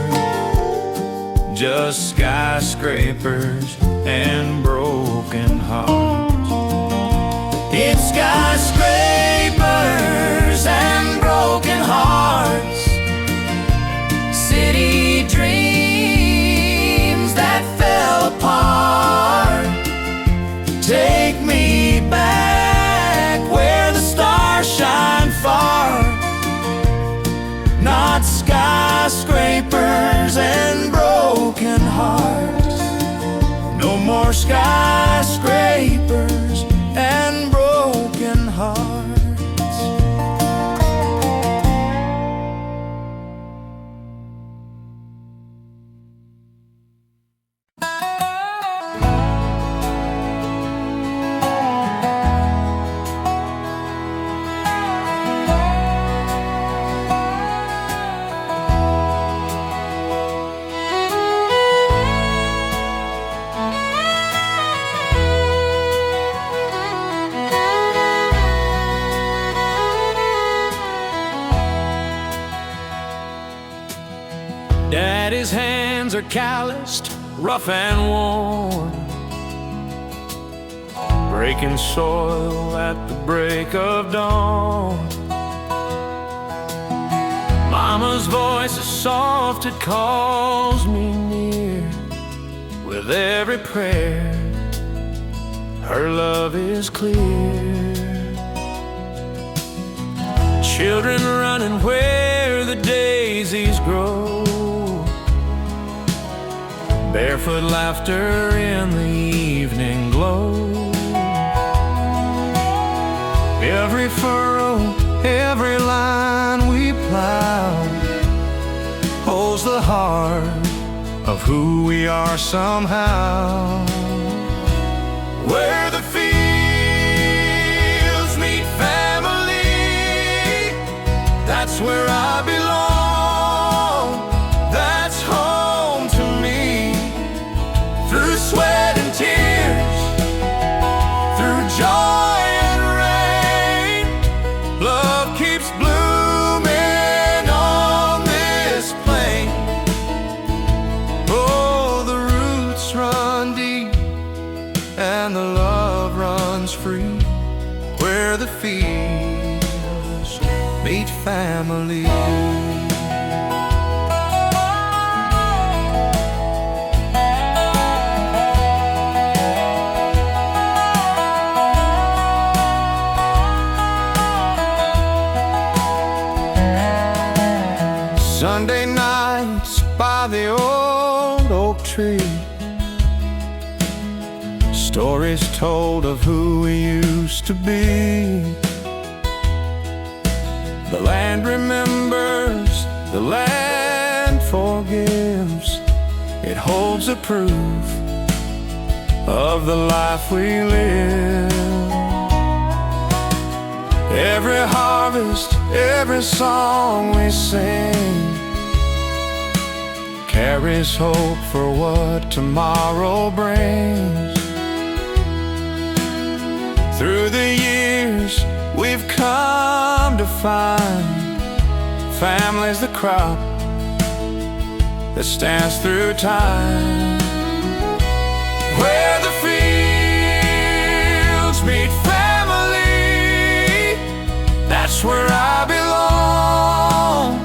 just skyscrapers and broken hearts. It's skyscrapers and broken hearts, city dreams that fell apart. Take me back where the stars shine far, not hearts. No more skyscrapers and broken hearts. Daddy's hands are calloused, rough and worn, breaking soil at the break of dawn. Mama's voice is soft, it calls me near. With every prayer, her love is clear. Children running where the daisies grow, barefoot laughter in the evening glow. Every furrow, every line we plow holds the heart of who we are somehow. Where the fields meet family, that's where I belong. That's home to me. Through sweat and tears, through joy and rain, love keeps blooming on this plain. Oh, the roots run deep and the love runs free, where the fields meet family. Sunday nights by the old oak tree, stories told of who we used to be. The land remembers, the land forgives. It holds a proof of the life we live. Every harvest, every song we sing carries hope for what tomorrow brings. Through the years, we've come to find family's the crop that stands through time. Where the fields meet family, that's where I belong.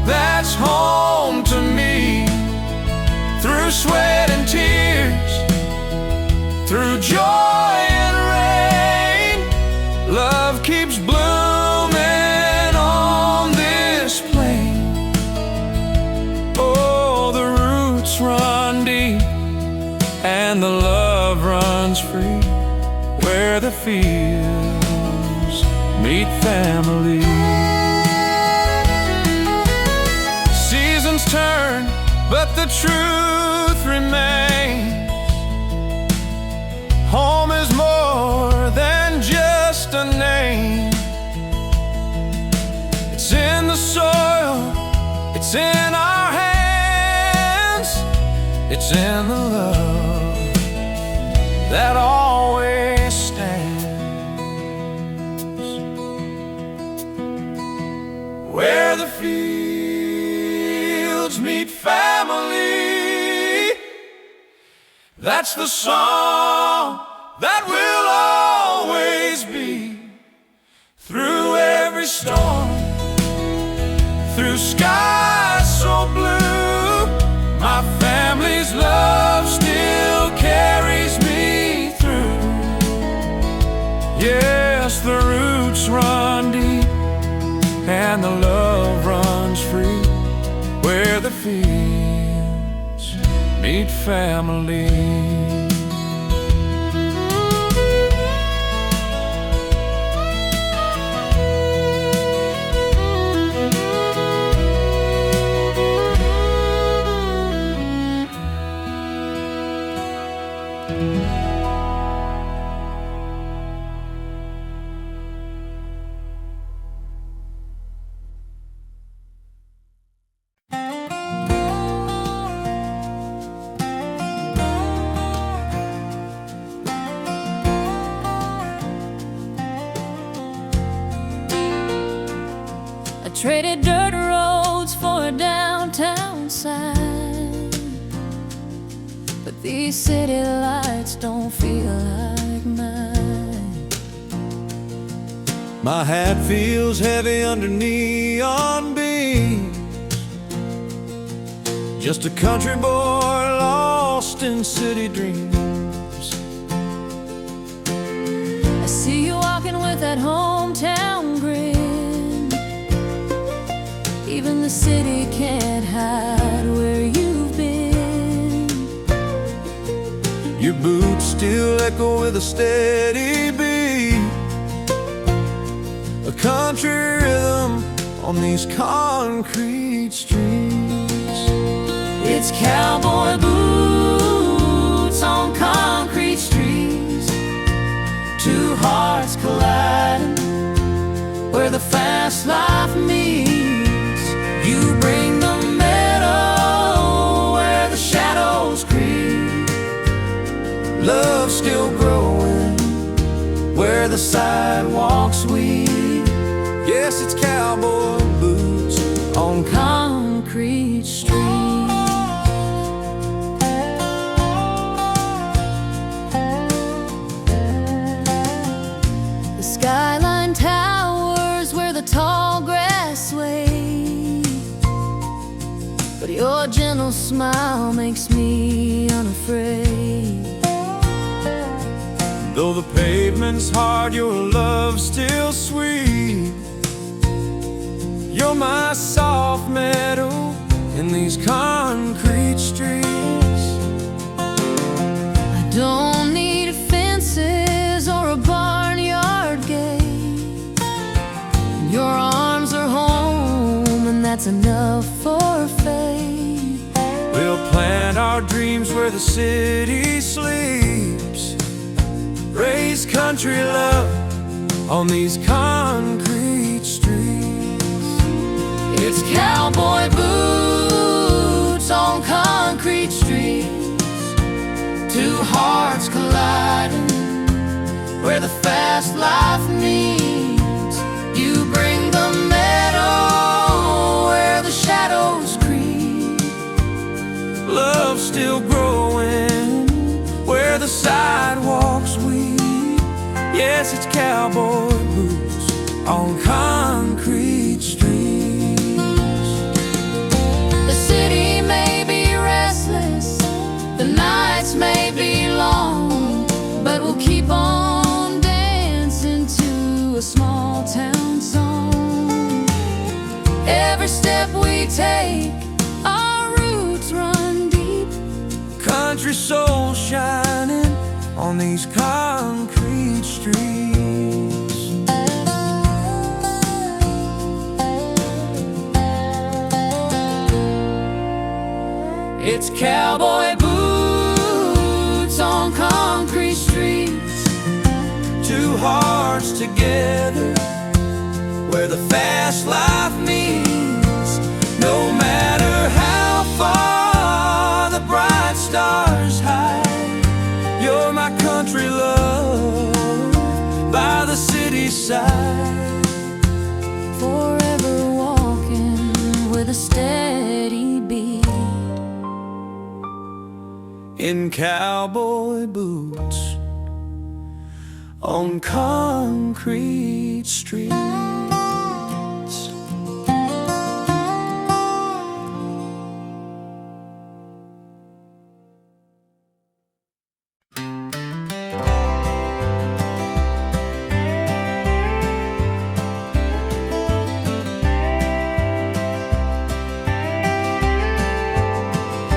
That's home to me. Through sweat and tears, through joy and rain, love keeps blooming on this plain. Oh, the roots run deep and the love runs free, where the fields meet family. Seasons turn, but the truth remains. Home is more than just a name. It's in the soil, it's in our hands, it's in the love that always stands. Where the fields meet family, that's the song that will always be. Through every storm, through skies so blue, my family's love still carries me through. Yes, the roots run deep and the love runs free, where the fields meet family. I traded dirt roads for a downtown sign, but these city lights don't feel like mine. My hat feels heavy under neon beams, just a country boy lost in city dreams. I see you walking with that hometown grin. Even the city can't hide where you've been. Your boots still echo with a steady beat, a country rhythm on these concrete streets. It's cowboy boots on concrete streets, two hearts colliding where the fast life meets. You bring the meadow where the shadows creep, Love still growing where the sidewalks weep. Yes, it's cowboy boots on concrete streets. The skyline towers where the tall grass sways, but your gentle smile makes me unafraid. Though the pavement's hard, your love's still sweet. You're my soft meadow in these concrete streets. I don't need fences or a barnyard gate. Your arms are home, and that's enough for faith. We'll plant our dreams where the city sleeps, raise country love on these concrete streets. It's cowboy boots on concrete streets, two hearts colliding where the fast life meets. You bring the meadow where the shadows creep, Love still growing where the sidewalks weep. Yes, it's cowboy boots on concrete streets. The city may be restless, the nights may be long, but we'll keep on dancing to a small town song. Every step we take, our roots run deep, Country soul shining on these concrete streets. it's cowboy boots on concrete streets, Two hearts together where the fast life meets. No matter how far the bright stars hide, you're my country love by the city side. forever walking with a steady beat. In cowboy boots on concrete streets.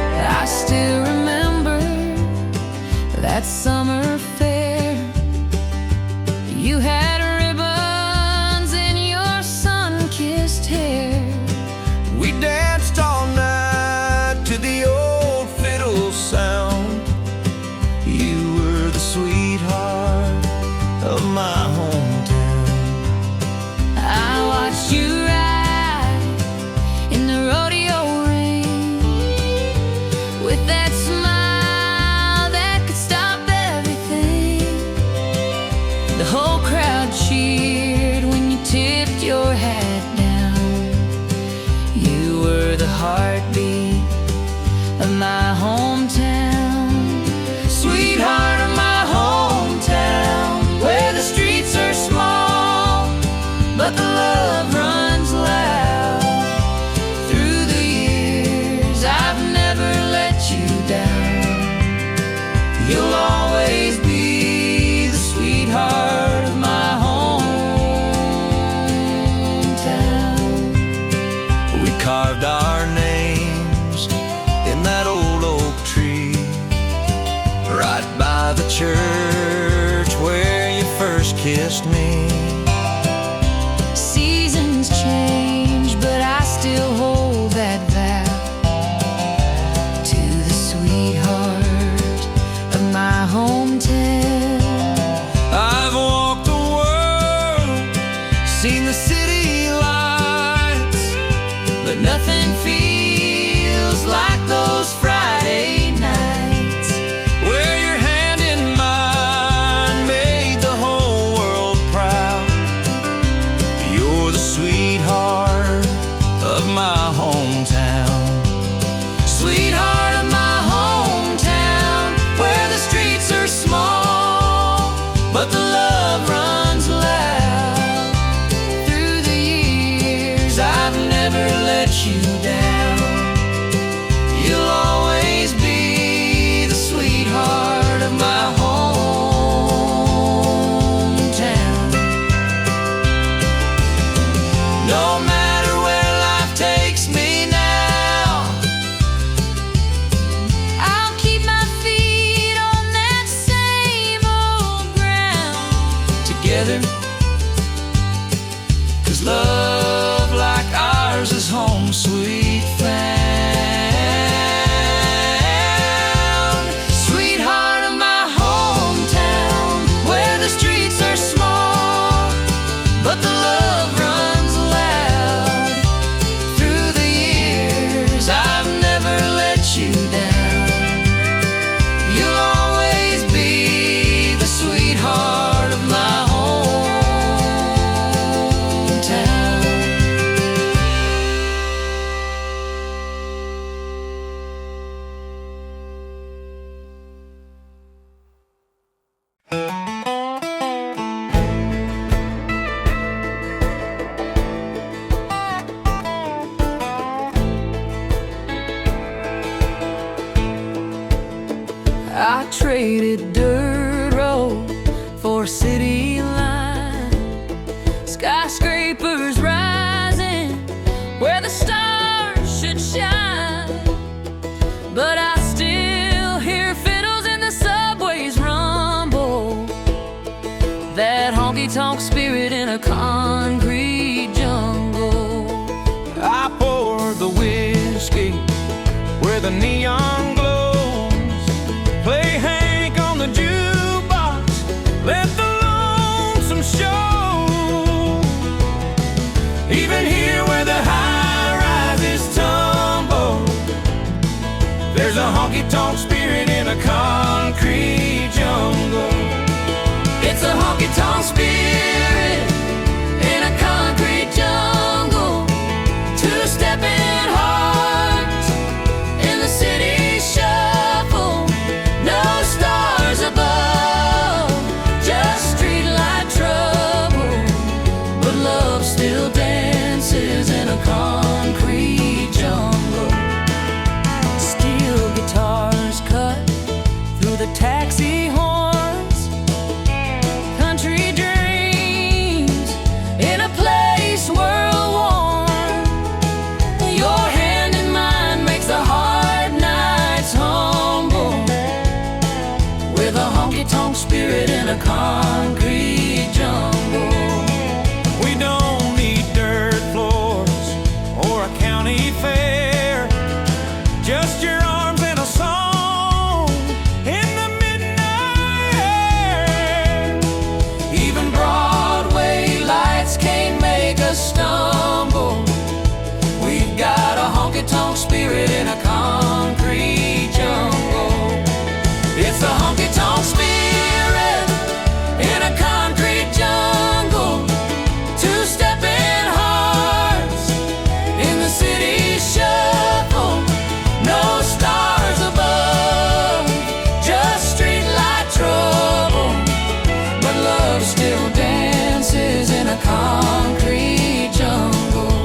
I still remember summer fair. You had ribbons in your sun-kissed hair. We danced all night to the old fiddle sound. You were the sweetheart of my hometown. I watched you ride in the rodeo ring with that smile that could stop everything. The whole crowd cheered when you tipped your hat down. You were the heartbeat of my hometown. Sweetheart of my hometown, where the streets are small, but the love runs loud. Through the years, I've never let you down. You'll always be the sweetheart of my hometown. We carved our names in that old oak tree, right by the church where you first kissed me. Seasons change, but I still hold that vow to the sweetheart of my hometown. I've walked the world, seen the city lights, But nothing feels like those Friday nights. where your hand in mine made the whole world proud. You're the sweetheart of my hometown. Sweetheart of my hometown, where the streets are small, but the love runs loud. Through the years, I've never let you down. You'll always be the sweetheart of my hometown. No matter where life takes me now, I'll keep my feet on that same old ground. Together, 'cause love like ours is home sweet found. Sweetheart of my hometown, where the streets are small, but the love runs loud. Through the years, I've never let you down. You'll always be the sweetheart of my hometown. I traded dirt road for a city line. Skyscrapers rising where the stars should shine. But I still hear fiddles in the subways rumble. That honky-tonk spirit in a concrete jungle. I poured the whiskey where the neon glows. Play Hank on the jukebox, let the lonesome show. Even here where the high rises tumble, there's a honky-tonk spirit in a concrete jungle. It's a honky-tonk spirit in a concrete jungle. Two-stepping hearts in the city shuffle. No stars above, just streetlight trouble. But love still dances in a concrete jungle. Steel guitars cut through the taxi horns. Country dreams concrete jungle. We don't need dirt floors or a county fair, just your arms and a song in the midnight air. Even Broadway lights can't make us stumble. We've got a honky-tonk spirit in a concrete jungle. It's a honky-tonk spirit in a concrete jungle. Two-stepping hearts in the city shuffle. No stars above, just streetlight trouble. But love still dances in a concrete jungle.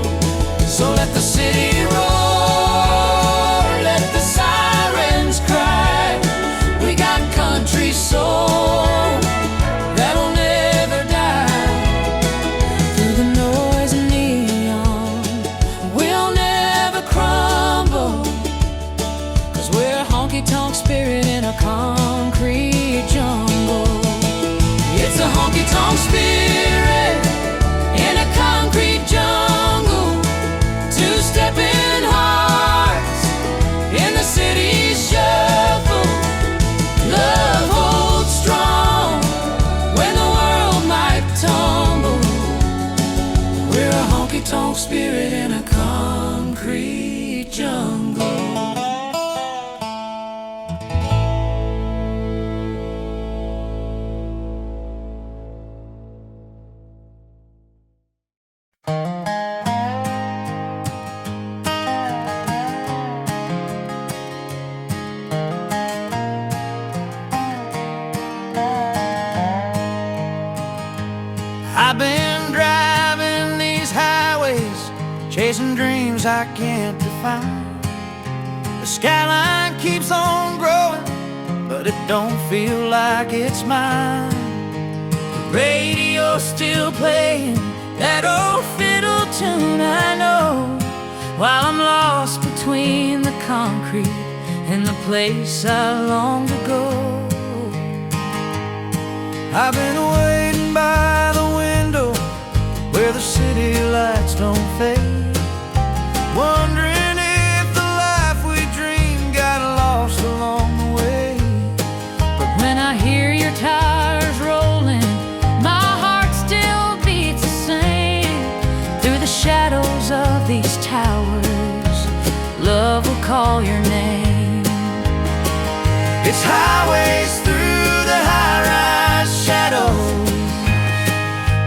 So let the city roar, let the sirens cry. We got country soul that'll never die. Through the noise and neon, we'll never crumble, 'cause we're a honky-tonk spirit in a concrete jungle. It's a honky-tonk spirit in a concrete jungle. Two-stepping hearts in the city shuffle. Love holds strong when the world might tumble. We're a honky-tonk spirit in a concrete jungle. I've been driving these highways, chasing dreams I can't define. The skyline keeps on growing, but it don't feel like it's mine. The radio's still playing that old fiddle tune I know, while I'm lost between the concrete and the place I long to go. I've been waiting by the window where the city lights don't fade, wondering if the life we dreamed got lost along the way. But when I hear your tires rolling, my heart still beats the same. Through the shadows of these towers, love will call your name. It's highways through the high-rise shadows,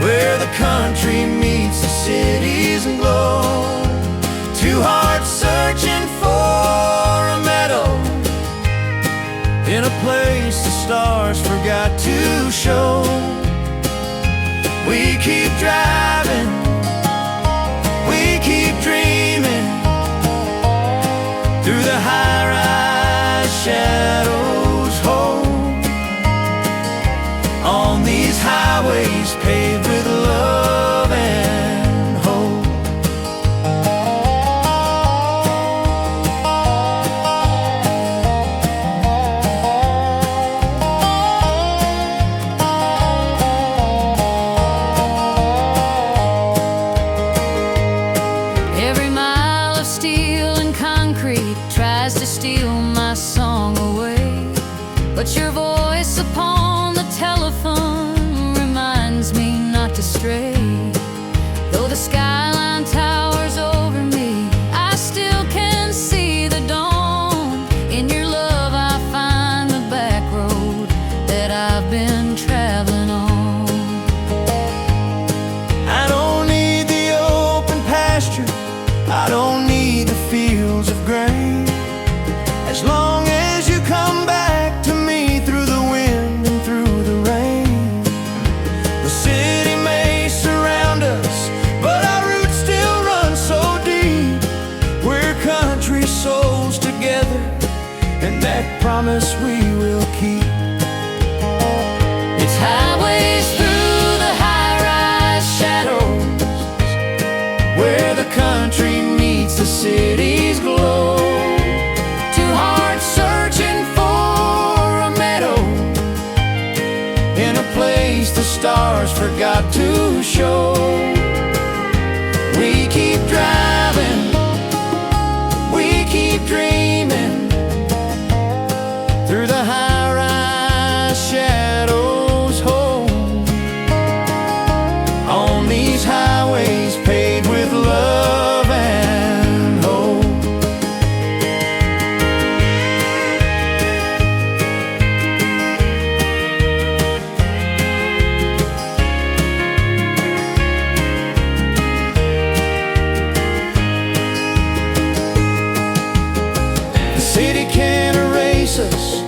where the country meets the city's glow. Two hearts searching for a meadow, in a place the stars forgot to show. We keep driving, we keep dreaming, through the high-rise shadows home, on these highways paved with love and hope. Every mile of steel and concrete tries to steal my song away, but your voice upon the telephone reminds me not to stray. Though the skyline towers over me, I still can see the dawn. In your love I find the back road that I've been traveling on. I don't need the open pasture, I don't need the fields of grain, as long as you come back to me through the wind and through the rain. The city may surround us, but our roots still run so deep. We're country souls together, and that promise we will keep. It's highways through the high-rise shadows, where the country meets the city's glow. two hearts searching for a meadow, In a place place the stars forgot to show. We keep driving, we keep dreaming through the high-rise shadows home, on these highways paved with love and hope. The city can't erase us,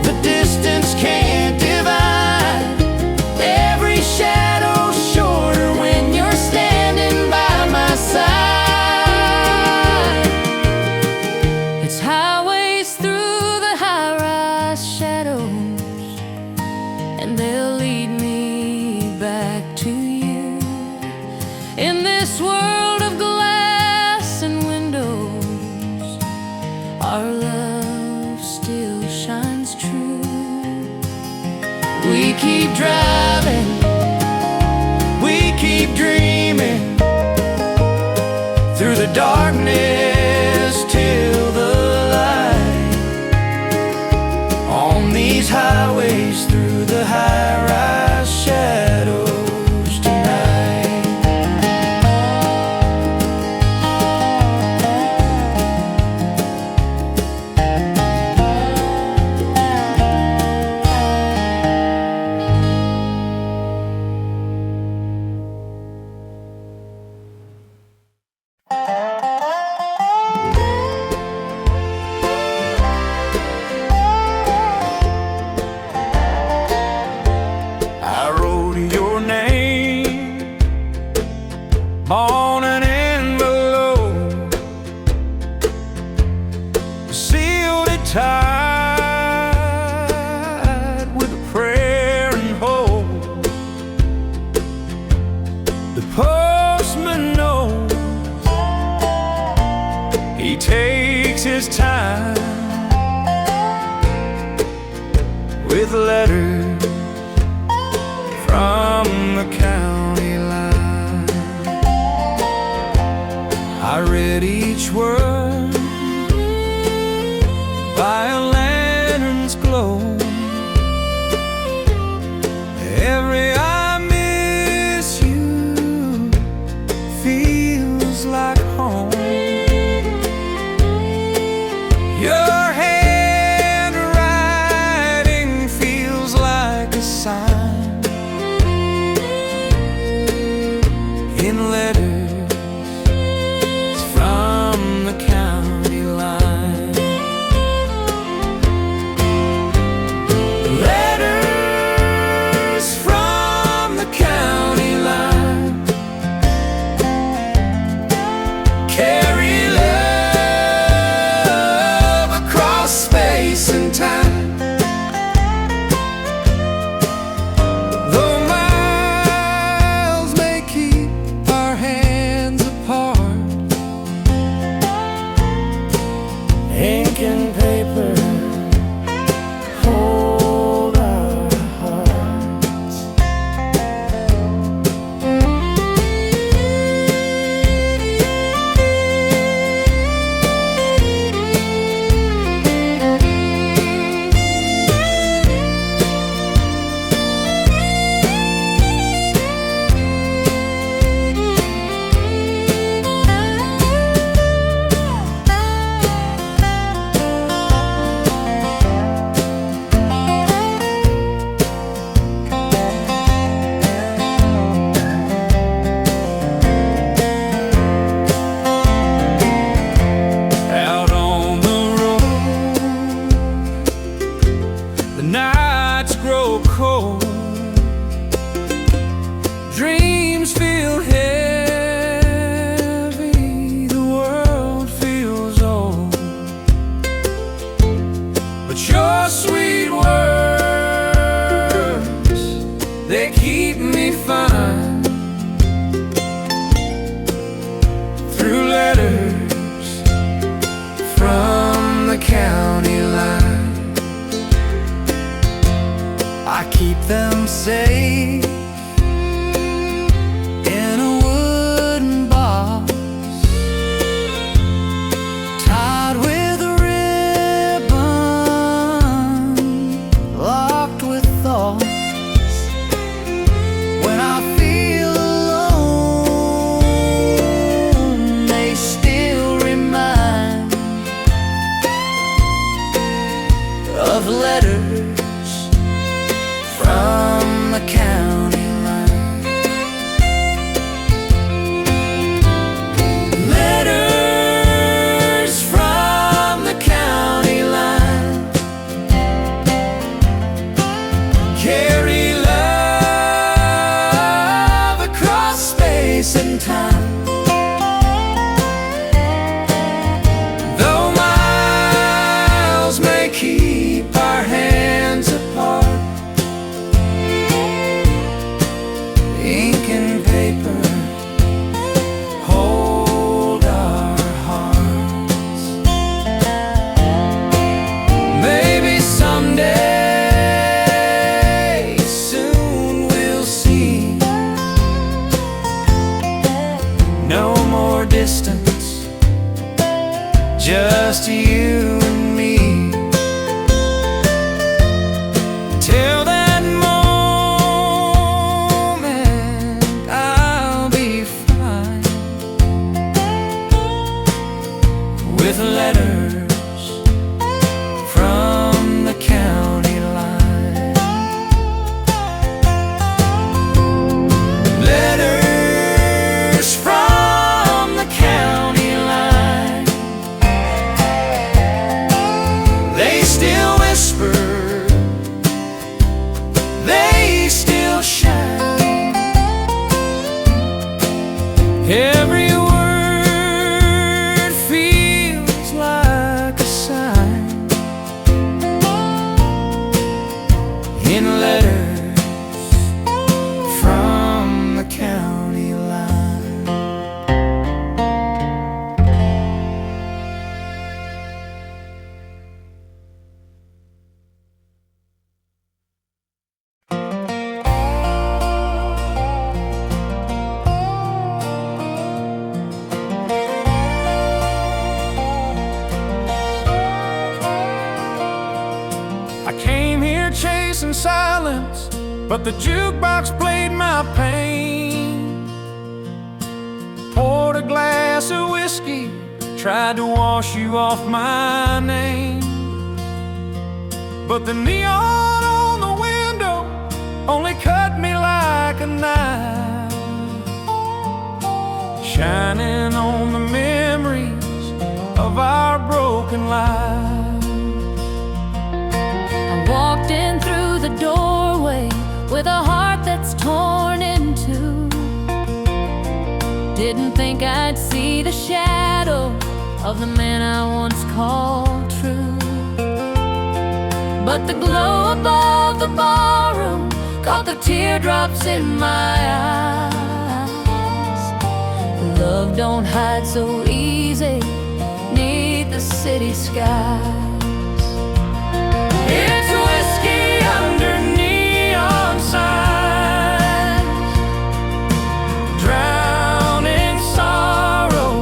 the distance can't divide. Every shadow's shorter when you're standing by my side. It's highways through the high-rise shadows, and they'll lead me back to you. In this world of glass and windows, our love still shines true. We keep driving, we keep dreaming through the darkness till the light, on these highways through the high-rise shadows tonight. I wrote your name on an envelope, sealed it tight with a prayer and hope. The postman knows, he takes his time with letters from the county line. I read each word by a lantern's glow. Every I miss you feels like home. Your handwriting feels like a sign in letters from the county line. Letters from the county line carry love across space and time. Though miles may keep our hands apart, ink and paper hold our hearts. Out on the road, the nights grow cold, dreams feel heavy, the world feels old. But your sweet words, they keep me fine through letters from the county line. I keep them safe letters from the county line. They still whisper, they still shine. Every word feels like a sign in letters from the county line. I came here chasing silence, but the jukebox played my pain. Poured a glass of whiskey, tried to wash you off my name. But the neon on the window only cut me like a knife, shining on the memories of our broken lives. Walked in through the doorway with a heart that's torn in two. Didn't think I'd see the shadow of the man I once called true. But the glow above the ballroom caught the teardrops in my eyes. Love don't hide so easy 'neath the city skies. It's whiskey under neon signs, drowning sorrow,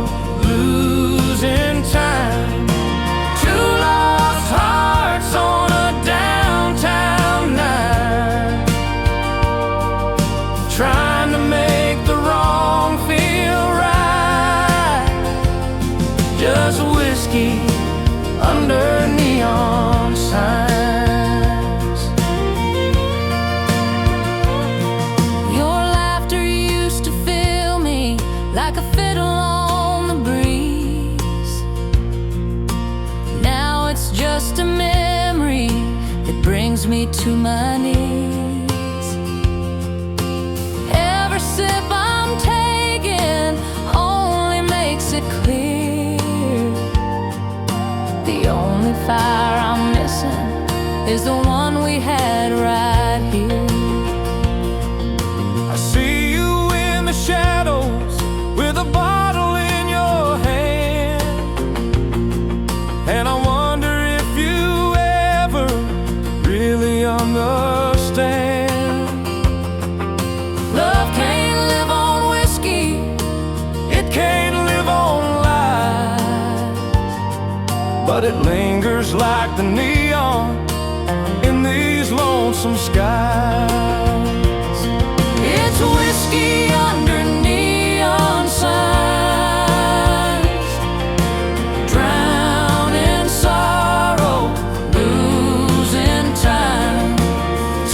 losing time. Two lost hearts on a downtown night, trying to make the wrong feel right. Just whiskey under neon signs. Like a fiddle on the breeze. Now it's just a memory that brings me to my knees. Every sip I'm taking only makes it clear. The only fire I'm missing is the one we had right here. I see you in the shadows with a bottle in your hand, and I wonder if you ever really understand. Love can't live on whiskey, it can't live on lies, but it lingers like the neon in these lonesome skies. It's whiskey under neon signs, drowning sorrow, losing time.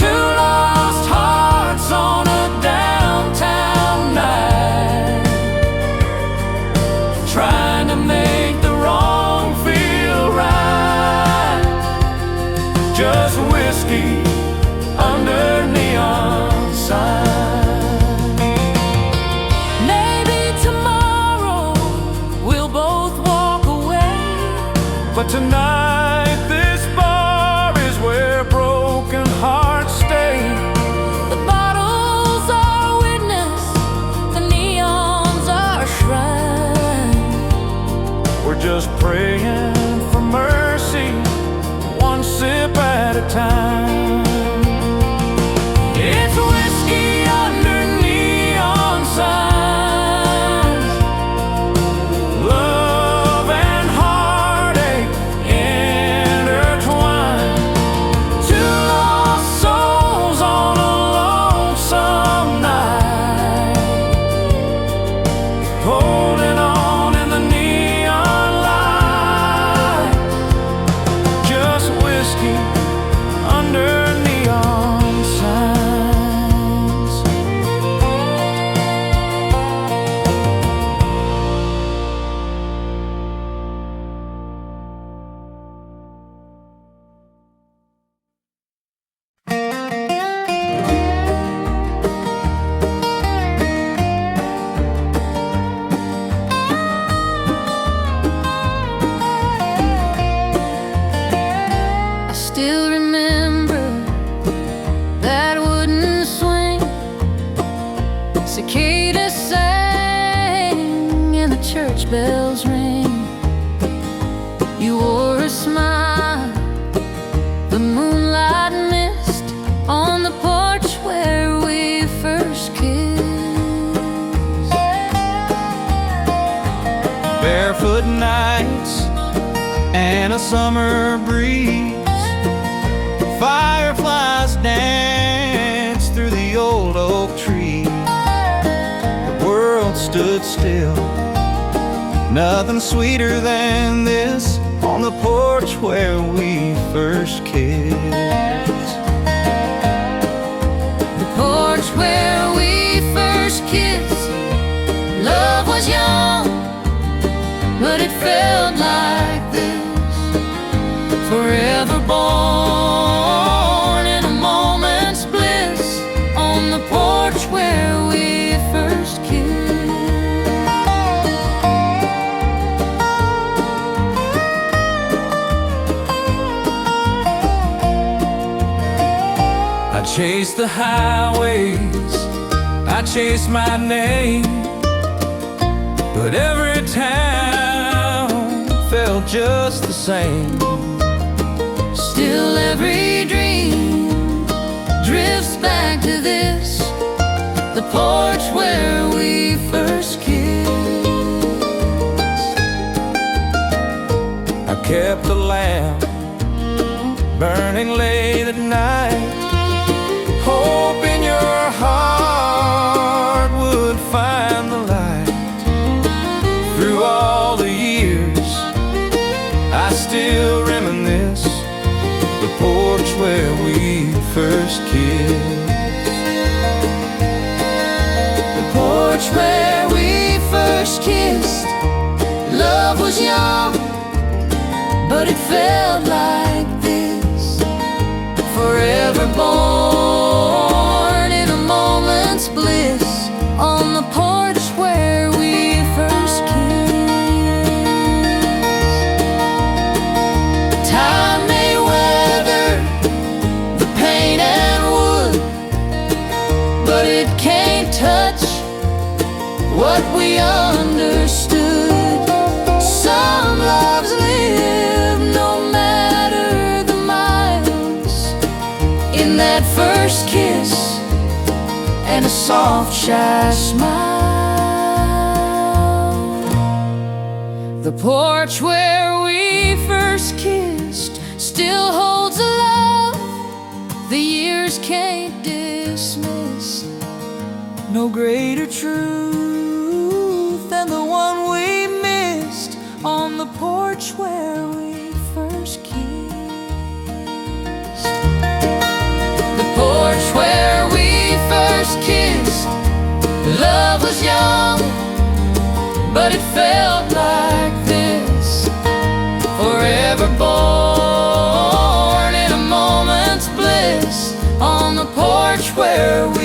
Two lost hearts on a downtown night, trying to make the wrong feel right. Just whiskey under neon Cicadas sang and the church bells rang. You wore a smile, the moonlight mist on the porch where we first kissed. Barefoot nights and a summer breeze, fireflies dance through the old oak tree. The world stood still, nothing sweeter than this on the porch where we first kissed. The porch where we first kissed. Love was young, but it felt like this. Forever born in a moment's bliss on the porch where we first kissed. I chased the highways, I chased my name, but every town felt just the same. Still every dream drifts back to this, the porch where we first kissed. I kept the lamp burning late at night, hoping your heart would find the light. Through all the years, I still reminisce the porch where we first kissed. The porch where we first kissed. Love was young, but it felt like this. Forever born in a moment's bliss on the porch where we first kissed. Time may weather the paint and wood, but it can't touch what we understood. Some loves live no matter the miles, in that first kiss and a soft shy smile. The porch where we first kissed still holds a love the years can't dismiss. No greater truth than the one we missed on the porch where we first kissed. The porch where we first kissed. Love was young, but it felt like this. Forever born in a moment's bliss on the porch where we